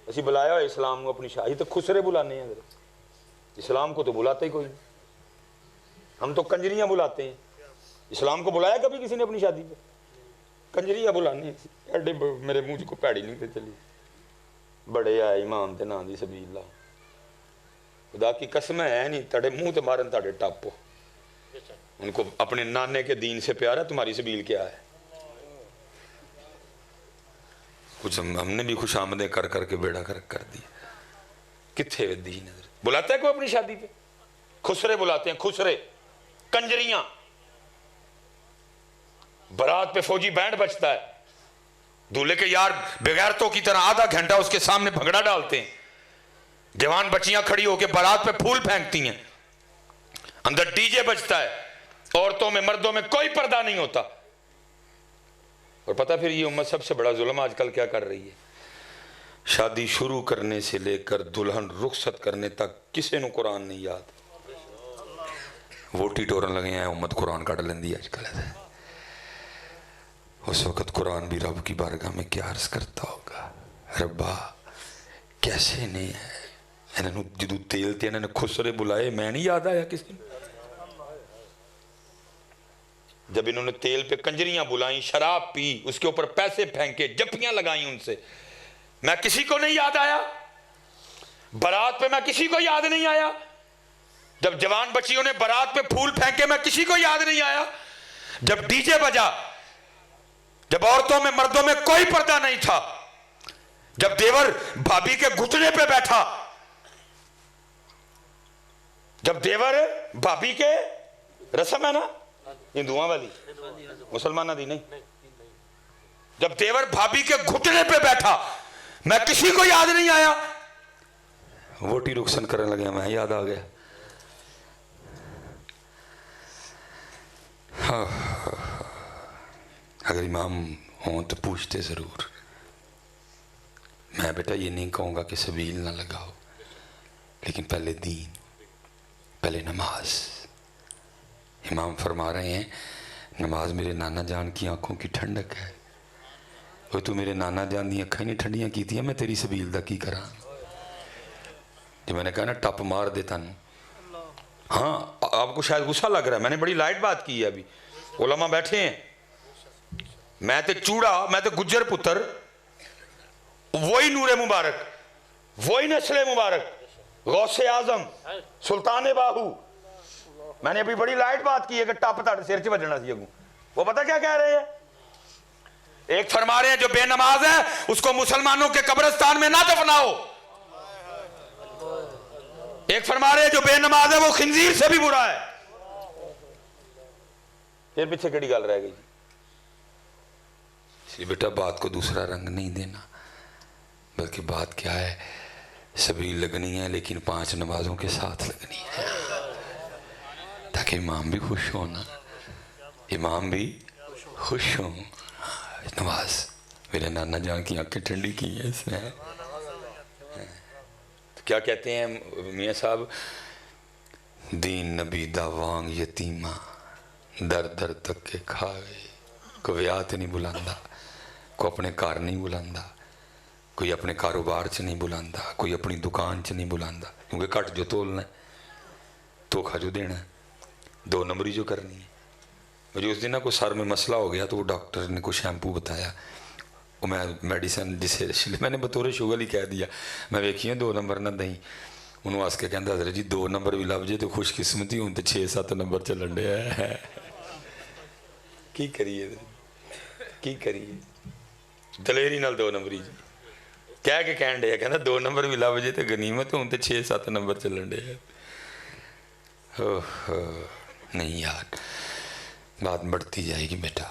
اسی بلایا ہوا اسلام کو اپنی شادی تو خسرے بلانے ہیں، اسلام کو تو بلاتا ہی کوئی نہیں، ہم تو کنجریاں بلاتے ہیں، اسلام کو بلایا کبھی کسی نے اپنی شادی پہ؟ کنجریاں بلانے ایڈے میرے منہ کو پیڑی نہیں تے چلی، بڑے آئے امام تے نام دی سبیل اللہ، خدا کی قسم ہے نہیں تڑے منہ تے مارن تڑے ٹاپو، ان کو اپنے نانے کے دین سے پیار ہے، تمہاری سبیل کیا ہے؟ کچھ ہم نے بھی خوش آمدیں کر کر کے بیڑا کر دیا، کتھے دین ہے؟ بلاتا ہے کوئی اپنی شادی پہ؟ خسرے بلاتے ہیں، خسرے، کنجریاں، برات پہ فوجی بینڈ بجتا ہے، دولہے کے یار بغیرتوں کی طرح آدھا گھنٹہ اس کے سامنے بھنگڑا ڈالتے ہیں، جوان بچیاں کھڑی ہو کے برات پہ پھول پھینکتی ہیں، اندر ڈی جے بجتا ہے، عورتوں میں مردوں میں کوئی پردہ نہیں ہوتا۔ اور پتہ پھر یہ امت سب سے بڑا ظلم آج کل کیا کر رہی ہے؟ شادی شروع کرنے سے لے کر دلہن رخصت کرنے تک کسی نو قرآن نہیں یاد، ووٹی ٹورن لگے ہیں امت قرآن کٹ لیندی آج کل ہے۔ اس وقت قرآن بھی رب کی بارگاہ میں کیا عرض کرتا ہوگا، ربا کیسے نہیں ہے انہوں نے جدو تیل تے انہوں نے خسرے بلائے، میں نہیں یاد آیا کسی نے؟ جب انہوں نے تیل پہ کنجریاں بلائیں، شراب پی، اس کے اوپر پیسے پھینکے، جپیاں لگائیں ان سے، میں کسی کو نہیں یاد آیا؟ برات پہ میں کسی کو یاد نہیں آیا؟ جب جوان بچیوں نے برات پہ پھول پھینکے میں کسی کو یاد نہیں آیا؟ جب ڈی جے بجا، جب عورتوں میں مردوں میں کوئی پردہ نہیں تھا، جب دیور بھابھی کے گھٹنے پہ بیٹھا، جب دیور بھابھی کے، رسم ہے نا ہندوؤں والی، مسلمانہ دی نہیں، جب دیور بھابھی کے گھٹنے پہ بیٹھا میں کسی کو یاد نہیں آیا؟ ووٹی رخصت کرنے لگے میں یاد آ گیا۔ اگر امام ہوں تو پوچھتے ضرور، میں بیٹا یہ نہیں کہوں گا کہ سبیل نہ لگاؤ، لیکن پہلے دین، پہلے نماز۔ امام فرما رہے ہیں نماز میرے نانا جان کی آنکھوں کی ٹھنڈک ہے، وہ تو میرے نانا جان دی آنکھیں نہیں ٹھنڈیاں کی تھی، میں تیری سبیل دا کی کراں؟ جو میں نے کہا نا ٹپ مار دیتا نا، ہاں آپ کو شاید غصہ لگ رہا ہے، میں نے بڑی لائٹ بات کی ہے، ابھی علماء بیٹھے ہیں، میں تے چوڑا، میں تے گجر پتر، وہی نور مبارک، وہی نسل مبارک، غوث اعظم، سلطان باہو، میں نے ابھی بڑی لائٹ بات کی ہے کہ ٹپ تاڑ سیر چ بجنا سی اگوں، وہ پتہ کیا کہہ رہے ہیں؟ ایک فرما رہے ہیں جو بے نماز ہے اس کو مسلمانوں کے قبرستان میں نہ دفناؤ، ایک فرما رہے ہیں جو بے نماز ہے وہ خنزیر سے بھی برا ہے۔ پھر پیچھے کڑی گال رہ گئی؟ اس لیے بیٹا بات کو دوسرا رنگ نہیں دینا، بلکہ بات کیا ہے، سبیل لگنی ہے لیکن 5 نمازوں کے ساتھ لگنی ہے، تاکہ امام بھی خوش ہونا، امام بھی خوش ہوں۔ نماز میرے نانا جان کی آنکھیں ٹھنڈی کی ہیں اس نے۔ تو کیا کہتے ہیں میاں صاحب، دین نبی دا وانگ یتیمہ در در تک کے کھاوے، کوئی ویات نہیں بلاندا، کوئی اپنے کار نہیں بلاندا، کوئی اپنے کاروبار چ نہیں بلاندا، کوئی اپنی دکان چ نہیں بلاندا، کیونکہ کٹ جو تولنا ہے، دھوکھا جو دینا ہے، 2 نمبری جو کرنی ہے۔ مجھے اس دن نہ کوئی سر میں مسئلہ ہو گیا تو وہ ڈاکٹر نے کوئی شیمپو بتایا، وہ میں میڈیسن جسے میں نے بطور شوگر ہی کہہ دیا، میں ویکھی 2 نمبر نہ دیں، انہوں آس کے کہندہ حضرت جی 2 نمبر بھی لب جے تو خوش قسمتی ہوں تو 6-7 نمبر چلن دے ہے، کی کریے کی کریے، دلیری نال 2 نمبری جی کہہ کے کہن دے، کہندہ 2 نمبر بھی لب جے تو غنیمت ہوں تو 6-7 نمبر چلن دے ہے۔ نہیں یار بات بڑھتی جائے گی بیٹا،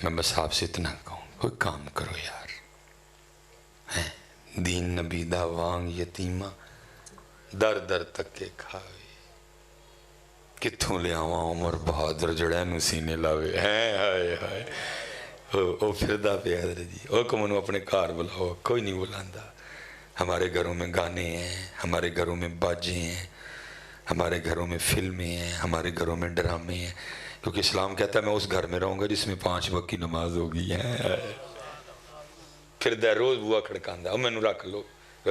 میں بس آپ سے اتنا کہوں کوئی کام کرو یار، دین نبی دا وانگ یتیمہ در در تک کے کھاوے، کتھوں لے آواں عمر بہادر جڑے نو سینے لاوے، ہائے ہائے او پھردہ پہ حضرت جی، او کو منو اپنے کار بلاؤ، کوئی نہیں بلاندا۔ ہمارے گھروں میں گانے ہیں، ہمارے گھروں میں باجے ہیں، ہمارے گھروں میں فلمیں ہیں، ہمارے گھروں میں ڈرامے ہیں، کیونکہ اسلام کہتا ہے میں اس گھر میں رہوں گا جس میں 5 وقت کی نماز ہوگی ہے۔ پھر دے روز بوا کھڑکاندہ، او میں نو رکھ لو،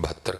72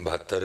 72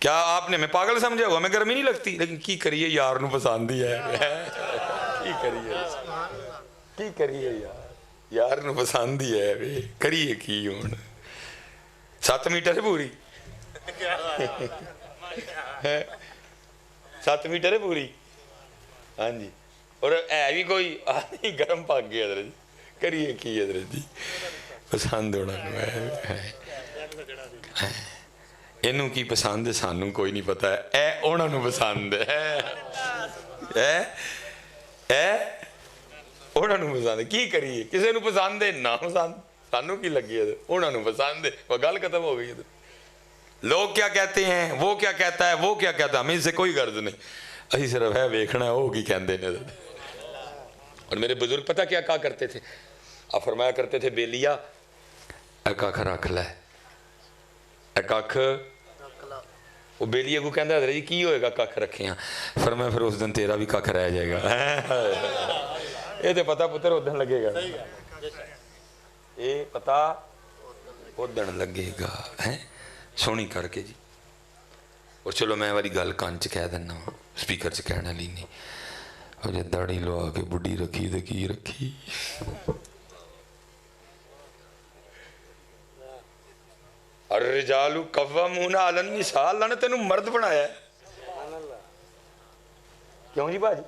کیا آپ نے میں پاگل سمجھا ہوا؟ میں گرمی نہیں لگتی، لیکن کی کریے یار نو پسند ہی ہے، کی کریے یار نو پسند ہی ہے، کریے کی ہوں 7 میٹر ہے پوری 7 میٹر ہے پوری، ہاں جی، اور ہے بھی کوئی گرم پاک گیا حضرت جی، کریے کی حضرت جی، پسند ہونا اینو کی پسند ہے سانو کوئی نہیں پتا ہے، اے اونا نو پسند ہے، اونا نو پسند ہے، کی کریے کسے نو پسند ہے نہ پسند، سانو کی لگی ہے اونا نو پسند ہے، وہ گل ختم ہو گئی ہے۔ لوگ کیا کہتے ہیں، وہ کیا کہتا ہے، وہ کیا کہتا ہے، ہمیں اس سے کوئی غرض نہیں، اسی صرف ہے ویکھنا ہے وہ کی کہندے نے۔ اور میرے بزرگ پتہ کیا کہا کرتے تھے، آپ فرمایا کرتے تھے بیلیا اے کاکھ رکھ لے، اے کاکھ، وہ بیلیے کو کہندہ حضرت جی کی ہوئے گا کاکھ رکھے ہیں، فرمایا پھر اس دن تیرا بھی کاکھ رہ جائے گا، یہ تو پتہ پتر اس دن لگے گا، یہ پتہ اس دن لگے گا، سونی کر کے جی۔ اور چلو میں والی گل کان چ کہہ دینا، سپیکر چ کہنا لی نہیں، اور جے داڑھی لوا کے بڈھی رکھی تو کی رکھی، الرجال قوامون علی النساء، اللہ نے تینوں مرد بنایا ہے، کیوں جی باجی؟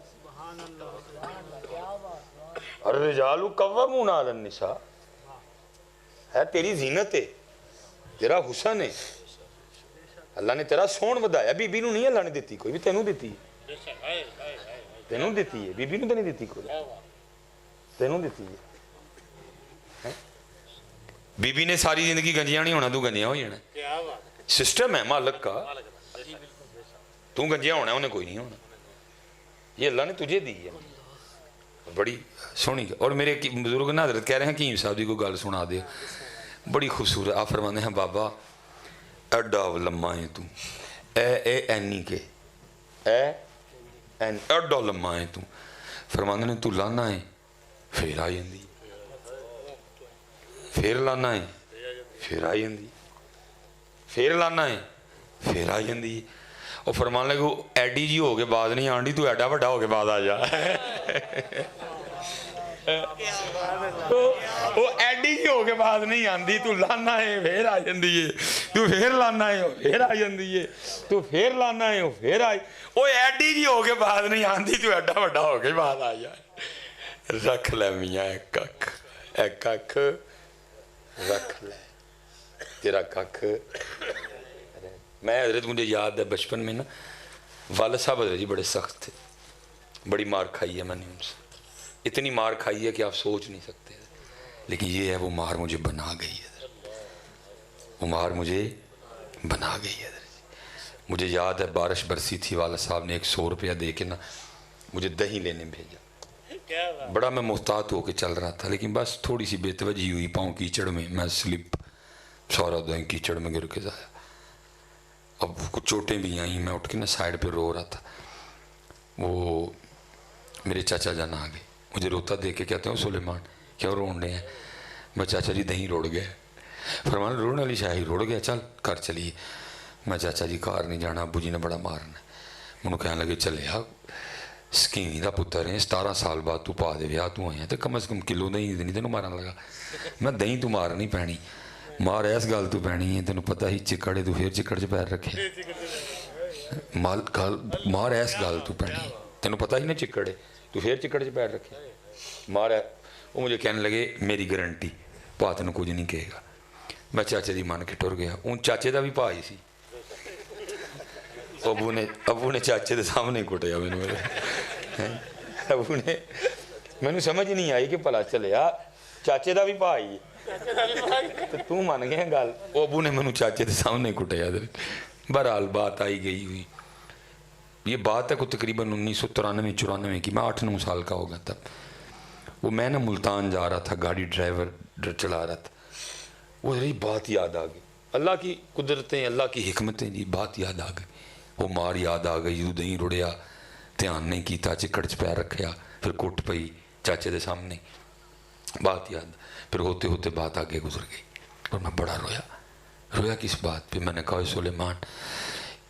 الرجال قوامون علی النساء ہے تیری زینت ہے، تیرا حسن ہے، اللہ نے تیرا سون بدایا، بی بی نو نہیں اللہ نے دیتی کوئی بھی، تینوں دیتی ہے، تینوں دیتی ہے، بی بی نو تو نہیں دیتی کوئی، تینوں دیتی ہے۔ بی بی نے ساری زندگی گنجیاں نہیں ہونا، تو گنجیاں ہو جانا، سسٹم ہے مالک کا، تو گنجیاں ہونا انہیں کوئی نہیں ہونا، یہ اللہ نے تجھے دی ہے، بڑی سونی۔ اور میرے بزرگ نا حضرت کہہ رہے ہیں کہ صاحب جی کو گل سنا دے، بڑی خوبصورت، آپ فرماتے ہیں بابا ایڈا لمحہ ہے تو، اے اینی کے، ایڈا لمحہ ہے تو، فرماتے ہیں تو لانا ہے پھر آ جاندی، پھر لانا ہے پھر آ جاندی، پھر لانا ہے پھر آ جاندی، اور فرمان لگے وہ ایڈی جی ہو کے بعد نہیں آنڈی، تو ایڈا بڑا ہو کے بعد آ جا، وہ ایڈی جی ہو کے بعد نہیں آندی، تو لانا ہے پھر آ جاندی ہے، تو پھر لانا ہے پھر آ جاندی ہے، تو پھر لانا ہے پھر آ، وہ ایڈی جی ہو کے بعد نہیں آندی، تو ایڈا بڑا ہو کے بعد آ جائے، رکھ لے میاں ایک ککھ، ایک ککھ رکھ لے، تیرا ککھ۔ میں حضرت مجھے یاد ہے بچپن میں نا والد صاحب حضرت جی بڑے سخت تھے، بڑی مار کھائی ہے میں نے ان سے، اتنی مار کھائی ہے کہ آپ سوچ نہیں سکتے، لیکن یہ ہے وہ مار مجھے بنا گئی ہے، وہ مار مجھے بنا گئی ہے۔ مجھے یاد ہے بارش برسی تھی، والد صاحب نے 100 روپیہ دے کے نا مجھے دہی لینے بھیجا، بڑا میں محتاط ہو کے چل رہا تھا، لیکن بس تھوڑی سی بے توجہی ہوئی، پاؤں کیچڑ میں میں سلپ، سارا دہی کیچڑ میں گر کے جایا، اب کچھ چوٹیں بھی آئیں، میں اٹھ کے نا سائڈ پہ رو رہا تھا، وہ میرے چاچا جان آ گئے، مجھے روتا دیکھ کے کہتے ہیں سلیمان کیوں رون رہے ہیں؟ میں چاچا جی دہیں روڑ گئے، فرمانا روڑنے والی شاہی روڑ گیا، چل کر چلیے، میں چاچا جی کار نہیں جانا، ابو جی نے بڑا مارنا، منو کہنے لگے چلے آ سکینی دا پتر ہیں، 17 سال بعد تو پا دے ویاہ تو آئے ہیں، تو کم از کم کلو دہیں نہیں تینوں مارن لگا، میں دہیں تو مار نہیں پینی، مار ایس گل تو پینی ہے، تینوں پتہ ہی چکڑے تو پھر چکڑ چ پیر رکھے، مار ایس گل تو پینی، تینوں پتہ ہی نہیں چکڑے تو پھر چکڑ چ پیر رکھے، مار ہے۔ وہ مجھے کہنے لگے میری گارنٹی پا تینوں کچھ نہیں کہے گا، میں چاچے دی مان کے ٹر گیا، ان چاچے دا بھی پا ہی سی، ابو نے چاچے دے سامنے کٹیا میں نے، ابو نے میں نے سمجھ نہیں آئی کہ پلا چلے آ چاچے دا بھی پائی تو مان گیا گل، وہ ابو نے میں نے چاچے دے سامنے کٹیا، بہرحال بات آئی گئی ہوئی، یہ بات ہے کو تقریباً 1993-94 کی، میں 8-9 سال کا ہوگا تب، وہ میں نا ملتان جا رہا تھا، گاڑی ڈرائیور چلا رہا تھا، وہ ذرا بات یاد آ گئی، اللہ کی قدرتیں اللہ کی حکمتیں جی، بات یاد آ گئی، وہ مار یاد آ گئی، وہ دہیں رڑیا، دھیان نہیں کیتا، چکڑ چ پیر رکھیا، پھر کٹ پئی چاچے دے سامنے، بات یاد، پھر ہوتے ہوتے بات آگے گزر گئی، اور میں بڑا رویا کس بات پہ؟ میں نے کہا سلیمان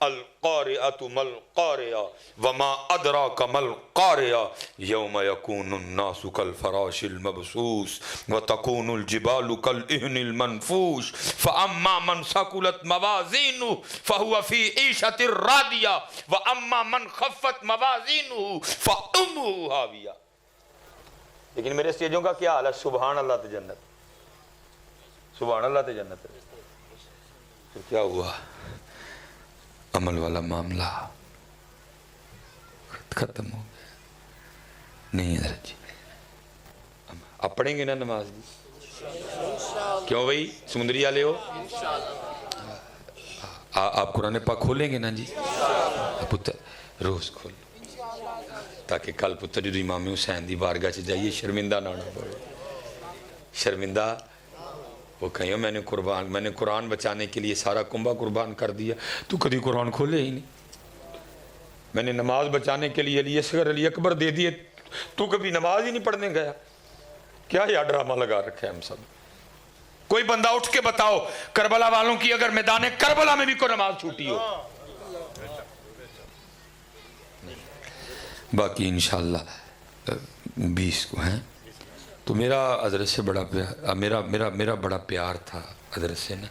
القارئۃ مل قارئہ وما ادراک مل قارئہ یوم یکون الناس کالفراش المبثوث وتکون الجبال کالعہن المنفوش فاما من ثقلت موازینہ فہو فی عیشۃ راضیہ واما من خفت موازینہ فامہ ہاویہ. لیکن میرے اسٹیجوں کا کیا حال ہے؟ سبحان اللہ تے جنت، سبحان اللہ تے جنت. پھر کیا ہوا؟ عمل والا معاملہ ختم ہو گیا. نہیں حضرت جی آپ پڑھیں گے نا نماز جی؟ کیوں بھائی سمندری والے ہو؟ آپ قرآن پاک کھولیں گے نا جی؟ پتر روز کھول تاکہ کل پتر جو امام حسین دی بارگاہ سے جائیے شرمندہ نہ ہونا پڑے. شرمندہ وہ کہیں میں نے قرآن بچانے کے لیے سارا کنبہ قربان کر دیا، تو کبھی قرآن کھولے ہی نہیں. میں نے نماز بچانے کے لیے علی اصغر علی اکبر دے دیے، تو کبھی نماز ہی نہیں پڑھنے گیا. کیا یہ ڈرامہ لگا رکھا ہے ہم سب؟ کوئی بندہ اٹھ کے بتاؤ کربلا والوں کی اگر میدان کربلا میں بھی کوئی نماز چھوٹی ہو. باقی انشاءاللہ 20 کو ہیں. تو میرا حضرت سے بڑا میرا بڑا پیار تھا حضرت سے نا.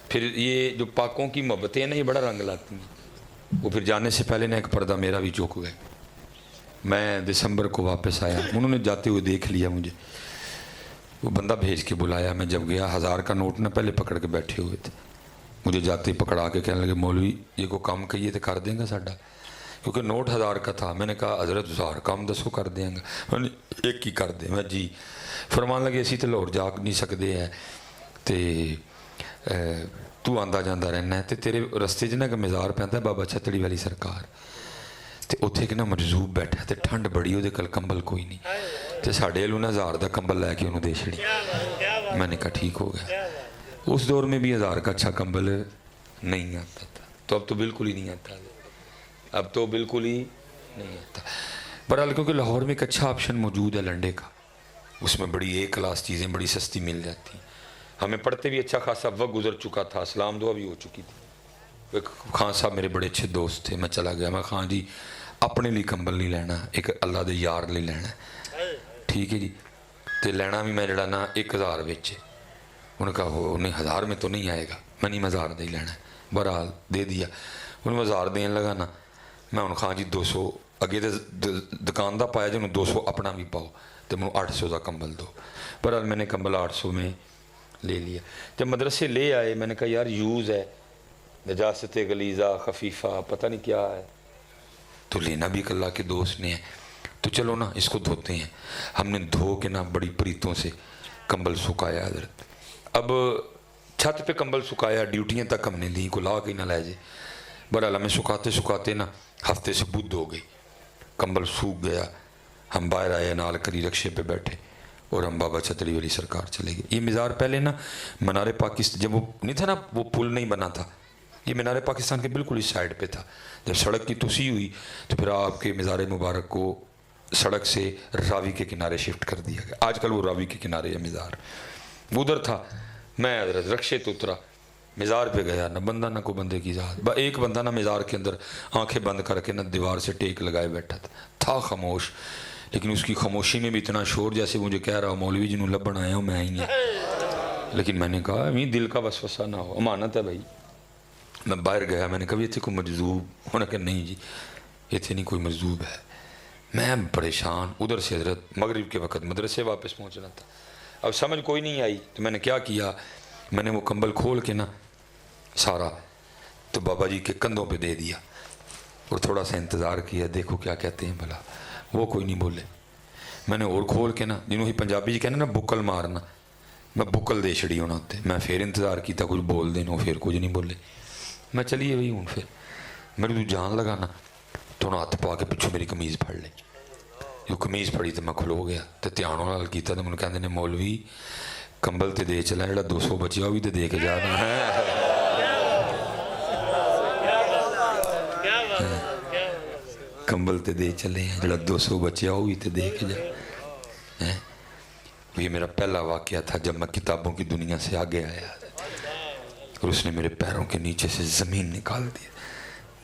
پھر یہ جو پاکوں کی محبتیں ہیں نا یہ بڑا رنگ لاتی ہیں. وہ پھر جانے سے پہلے نا ایک پردہ میرا بھی چوک گئے. میں دسمبر کو واپس آیا، انہوں نے جاتے ہوئے دیکھ لیا مجھے، وہ بندہ بھیج کے بلایا. میں جب گیا 1000 کا نوٹ نہ پہلے پکڑ کے بیٹھے ہوئے تھے. مجھے جاتے ہی پکڑا کے کہنے لگے مولوی یہ کو کام کہیے تو کر دیں گا ساڈا، کیونکہ نوٹ 1000 کا تھا. میں نے کہا حضرت 1000 کام دسو کر دیں گا. میں نے ایک ہی کر دیں. میں جی فرمان لگے اسی تو لاہور جا نہیں سکتے ہے تے تو آندا جاندہ رہنا ہے تے تیرے رستے جنا کہ مزار پہنتا ہے بابا چھتڑی والی سرکار تے اتھے کہ نا مجذوب بیٹھا تے ٹھنڈ بڑی ہو دے کل کمبل کوئی نہیں تے ساڑھے لو نا 1000 دا کمبل لے کے انہوں دے چھڑی. میں نے کہا ٹھیک ہو گیا. اس دور میں بھی 1000 کا اچھا کمبل نہیں آتا تھا، تو اب تو بالکل ہی نہیں آتا، اب تو بالکل ہی نہیں آتا. برحال کیونکہ لاہور میں ایک اچھا آپشن موجود ہے لنڈے کا، اس میں بڑی ایک کلاس چیزیں بڑی سستی مل جاتی ہیں. ہمیں پڑھتے بھی اچھا خاصا وقت گزر چکا تھا، اسلام دعا بھی ہو چکی تھی. ایک خان صاحب میرے بڑے اچھے دوست تھے. میں چلا گیا، میں خان جی اپنے لیے کمبل نہیں لینا، ایک اللہ دے یار لیے لینا. ٹھیک ہے جی. تے لینا بھی میں جڑا نا 1000 بچے. انہوں نے کہا وہ نہیں 1000 میں تو نہیں آئے گا. میں نہیں 1000 دے لینا. برحال دے دیا. انہوں نے 1000 دین لگا نا. میں انہوں خان جی 200 اگے تو دکان دا پایا جی انہوں 200 اپنا بھی پاؤ تو میں 800 دا کمبل دو. برحال میں نے کمبل 800 میں لے لیا. جب مدرسے لے آئے میں نے کہا یار یوز ہے، نجاست غلیظہ خفیفہ پتہ نہیں کیا ہے، تو لینا بھی اللہ کے دوست نے ہے تو چلو نا اس کو دھوتے ہیں. ہم نے دھو کے نا بڑی پریتوں سے کمبل سکھایا حضرت. اب چھت پہ کمبل سکھایا، ڈیوٹیاں تک ہم نے لی کو لا کے نہ لے جائے. برحال ہمیں سکھاتے نا ہفتے سے بدھ ہو گئی، کمبل سوکھ گیا. ہم باہر آئے نال کری رکشے پہ بیٹھے اور ہم بابا چھتڑی والی سرکار چلے گئے. یہ مزار پہلے نا منار پاکستان جب وہ نہیں تھا نا وہ پل نہیں بنا تھا، یہ مینار پاکستان کے بالکل اس سائڈ پہ تھا. جب سڑک کی توسیع ہوئی تو پھر آپ کے مزار مبارک کو سڑک سے راوی کے کنارے شفٹ کر دیا گیا. آج کل وہ راوی کے کنارے ہے مزار. وہ ادھر تھا. میں حضرت رکشے تو اترا، مزار پہ گیا، نہ بندہ نہ کوئی بندے کی ذات. ایک بندہ نہ مزار کے اندر آنکھیں بند کر کے نہ دیوار سے ٹیک لگائے بیٹھا تھا خاموش. لیکن اس کی خاموشی میں بھی اتنا شور جیسے مجھے کہہ رہا ہو مولوی جنہوں لبن آیا ہوں میں ہی ہیں. لیکن میں نے کہا امید دل کا وسوسہ نہ ہو، امانت ہے بھائی. میں باہر گیا، میں نے کہا اتنے کوئی مجذوب ہونا کہ نہیں جی اتنے نہیں کوئی مجذوب ہے. میں پریشان. ادھر سے حضرت مغرب کے وقت مدرسے واپس پہنچنا تھا. اب سمجھ کوئی نہیں آئی تو میں نے کیا کیا، میں نے وہ کمبل کھول کے نا سارا تو بابا جی کے کندھوں پہ دے دیا اور تھوڑا سا انتظار کیا دیکھو کیا کہتے ہیں بھلا. وہ کوئی نہیں بولے. میں نے اور کھول کے نا جنہوں ہی پنجابی جی کہنا نا بکل مارنا، میں بکل دے چھڑی ہونا ہوتے. میں پھر انتظار کیتا کچھ بول دینا، پھر کچھ نہیں بولے. میں چلیے بھائی ہوں. پھر میرے تو جان لگانا تو انہوں ہاتھ پا کے پچھو میری قمیض پھڑ لے. جو قمیض پھڑی تو میں کھلو گیا تو دھیان نال کیتا تو مجھے کہتے ہیں مولوی کمبل تے دے چلا جڑا 200 بچیا وہ بھی تو دے کے جانا ہے. کمبل تے دے چلے ہیں جڑا 200 بچیا وہ بھی تو دے کے جا. یہ میرا پہلا واقعہ تھا جب میں کتابوں کی دنیا سے آگے آیا اور اس نے میرے پیروں کے نیچے سے زمین نکال دیا.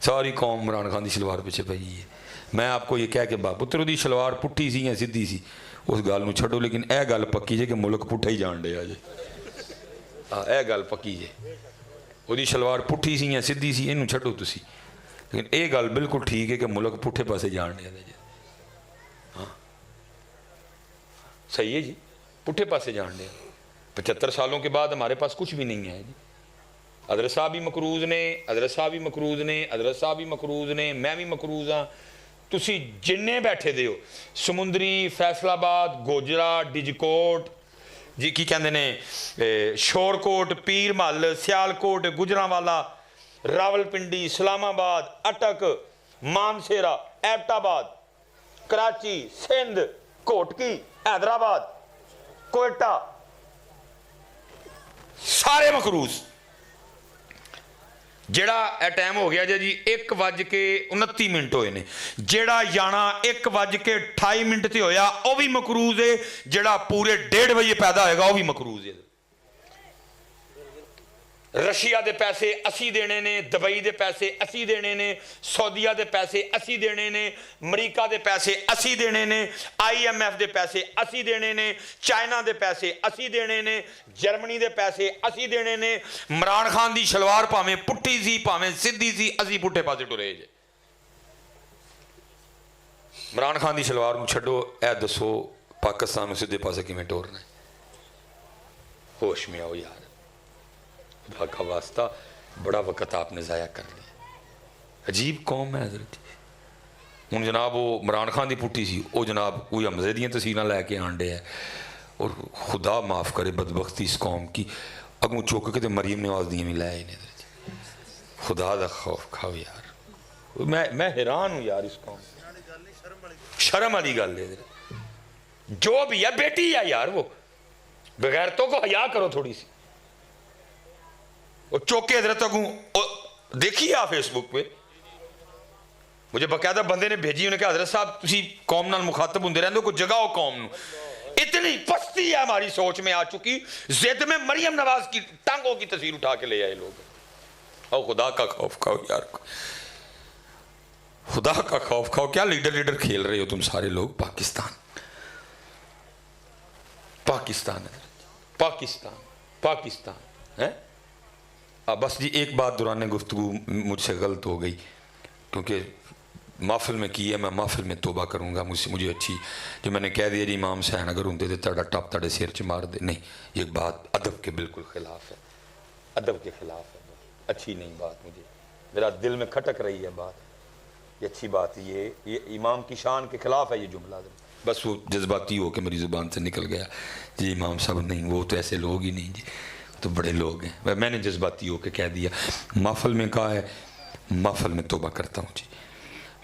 ساری قوم عمران خان دی شلوار پیچھے پئی ہے. میں آپ کو یہ کہہ کے پتر دی شلوار پٹھی سی یا سدھی سی اس گل نو چھڈو، لیکن اے گل پکی جے کہ ملک پٹھا ہی جان ڈیا جے. اے گل پکی جے وہ شلوار پٹھی سی یا سدھی سی یہ چھڈو تسی، لیکن اے گل بالکل ٹھیک ہے کہ ملک پٹھے پاسے جان ڈیا جے. ہاں صحیح ہے جی، پٹھے پاسے جان ڈیا. 75 سالوں کے بعد ہمارے پاس کچھ بھی نہیں ہے جی. حضرت صاحب بھی مقروض نے، حضرت صاحب بھی مقروض نے، حضرت صاحب بھی مقروض نے، میں بھی مقروض ہاں. تسی جننے بیٹھے دے ہو سمندری، فیصل آباد، گوجرا، ڈیجکوٹ جی کی کہندے نے شور کوٹ، پیر محل، سیالکوٹ، گجرانوالا، راول پنڈی، اسلام آباد، اٹک، مانسیرا، ایبٹ آباد، کراچی، سندھ، کوٹکی، حیدرآباد، کوئٹہ، سارے مقروض. جیڑا اے ٹائم ہو گیا جی 1:29 ہوئے نے، جیڑا یانا 1:28 تے ہویا وہ بھی مقروض ہے، جیڑا پورے 1:30 بجے پیدا ہوئے گا وہ بھی مقروض ہے. رشیا دے پیسے اسی دینے نے، دبئی دے پیسے اسی دینے نے، سعودیہ دے پیسے اسی دینے نے، امریکہ دے پیسے اسی دینے نے، IMF دے پیسے اسی دینے نے، چائنا دے پیسے اسی دینے نے، جرمنی دے پیسے اسی دینے نے. عمران خان دی شلوار پاویں پٹھی سی پاویں سدھی سی، اسی پٹھے پاسے ٹرے جے. عمران خان دی شلوار نو چھڈو، اے دسو پاکستان نو سدھے پاسے کیویں ٹورنا ہے؟ ہوش میں آؤ یار، کا واسطہ بڑا وقت آپ نے ضائع کر لیا. عجیب قوم ہے حضرت. ہوں جناب وہ عمران خان دی پٹھی سی، وہ جناب کوئی حمزے دیاں تصویراں لے کے آنڈے ہے. اور خدا معاف کرے بدبختی اس قوم کی، اگوں چوک کے تے مریم نواز دیاں بھی لے آئے نے. خدا دا خوف کھاؤ یار. میں حیران ہوں یار اس قوم. شرم والی گل ہے. جو بھی ہے بیٹی ہے یار، وہ بغیرتوں کو حیا کرو تھوڑی سی. وہ چوکے حضرت اگوں دیکھیے آپ فیس بک پہ، مجھے باقاعدہ بندے نے بھیجی، انہوں نے کہا حضرت صاحب تسی قوم نال مخاطب ہوندے رہندے ہو، کوئی جگہ ہو قوم نو. اتنی پستی ہے ہماری سوچ میں آ چکی، زد میں مریم نواز کی ٹانگوں کی تصویر اٹھا کے لے آئے لوگ. او خدا کا خوف کھاؤ یار، خدا کا خوف کھاؤ. کیا لیڈر کھیل رہے ہو تم سارے لوگ؟ پاکستان پاکستان پاکستان پاکستان ہے. بس جی ایک بات دوران گفتگو مجھ سے غلط ہو گئی، کیونکہ محفل میں کی ہے، میں محفل میں توبہ کروں گا. مجھے اچھی جو میں نے کہہ دیا جی امام حسین اگر ہوندے تو تڑا ٹپ تڑے سیر چ مار دے، نہیں، یہ بات ادب کے بالکل خلاف ہے، ادب کے خلاف ہے. اچھی نہیں بات، مجھے میرا دل میں کھٹک رہی ہے بات. یہ اچھی بات، یہ امام کی شان کے خلاف ہے یہ جملہ. بس وہ جذباتی ہو کے میری زبان سے نکل گیا جی امام صاحب نہیں، وہ تو ایسے لوگ ہی نہیں جی، تو بڑے لوگ ہیں. میں نے جذباتی ہو کے کہہ دیا. محفل میں کہا ہے، محفل میں توبہ کرتا ہوں جی.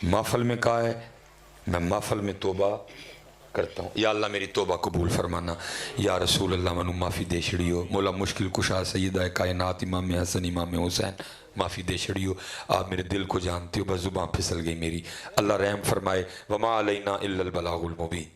محفل میں کہا ہے، میں محفل میں توبہ کرتا ہوں. یا اللہ میری توبہ قبول فرمانا. یا رسول اللہ منو معافی دے چھڑیو. مولا مشکل کشا سیدہ کائنات امام حسن امام حسین معافی دے چھڑیو. آپ میرے دل کو جانتے ہو، بس زبان پھسل گئی میری. اللہ رحم فرمائے. وما علینا الا البلاغ المبین.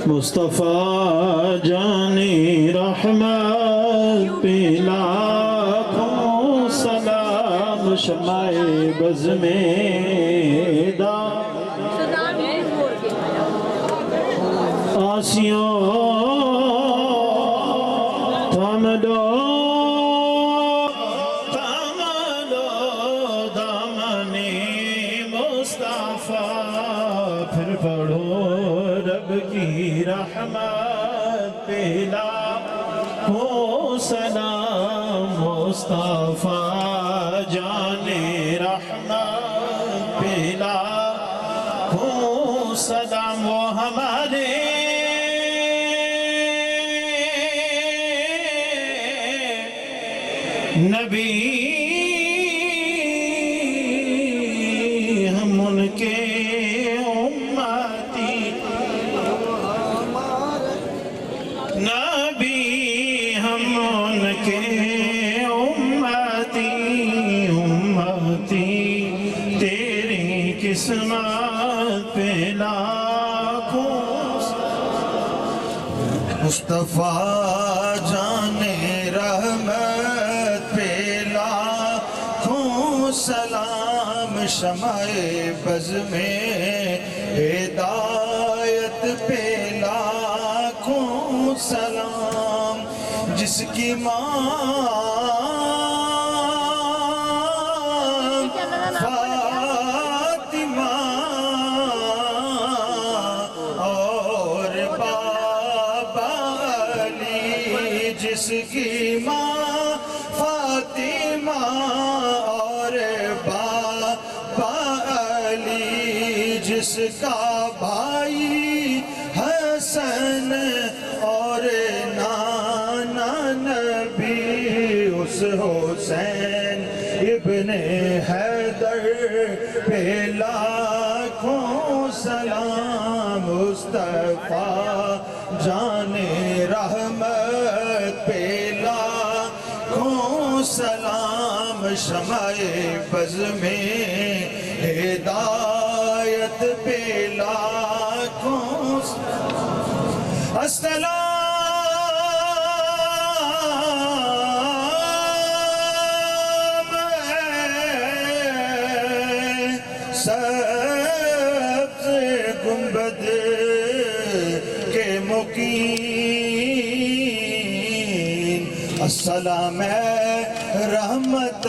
مصطفیٰ جانی رحمت پہ لاکھوں سلام. شمع بز میں دا آسیوں تھام دو دامنی مصطفیٰ. پھر پڑھو رب کی رحمت پہ لاکھوں سلام. مصطفیٰ جان رحمت پہ لاکھوں سلام. وہ ہمارے نبی، ہم ان کے امتی. نبی مصطفیٰ جان رحمت پہ لاکھوں سلام، شمع بز میں ہدایت پہ لاکھوں سلام، جس کی ماں فاطمہ اور بابا علی، جس کی ماں فاطمہ اور بابا علی، جس کا بھائی حسن اور نانا نبی، اس حسین ابن حیدر پہ لاکھوں سلام، مصطفیٰ جان رحمت پہ لاکھوں سلام، شمع بز میں ہدایت پہ لاکھوں السلام سبز گنبد کے مقیم، السلام رحمت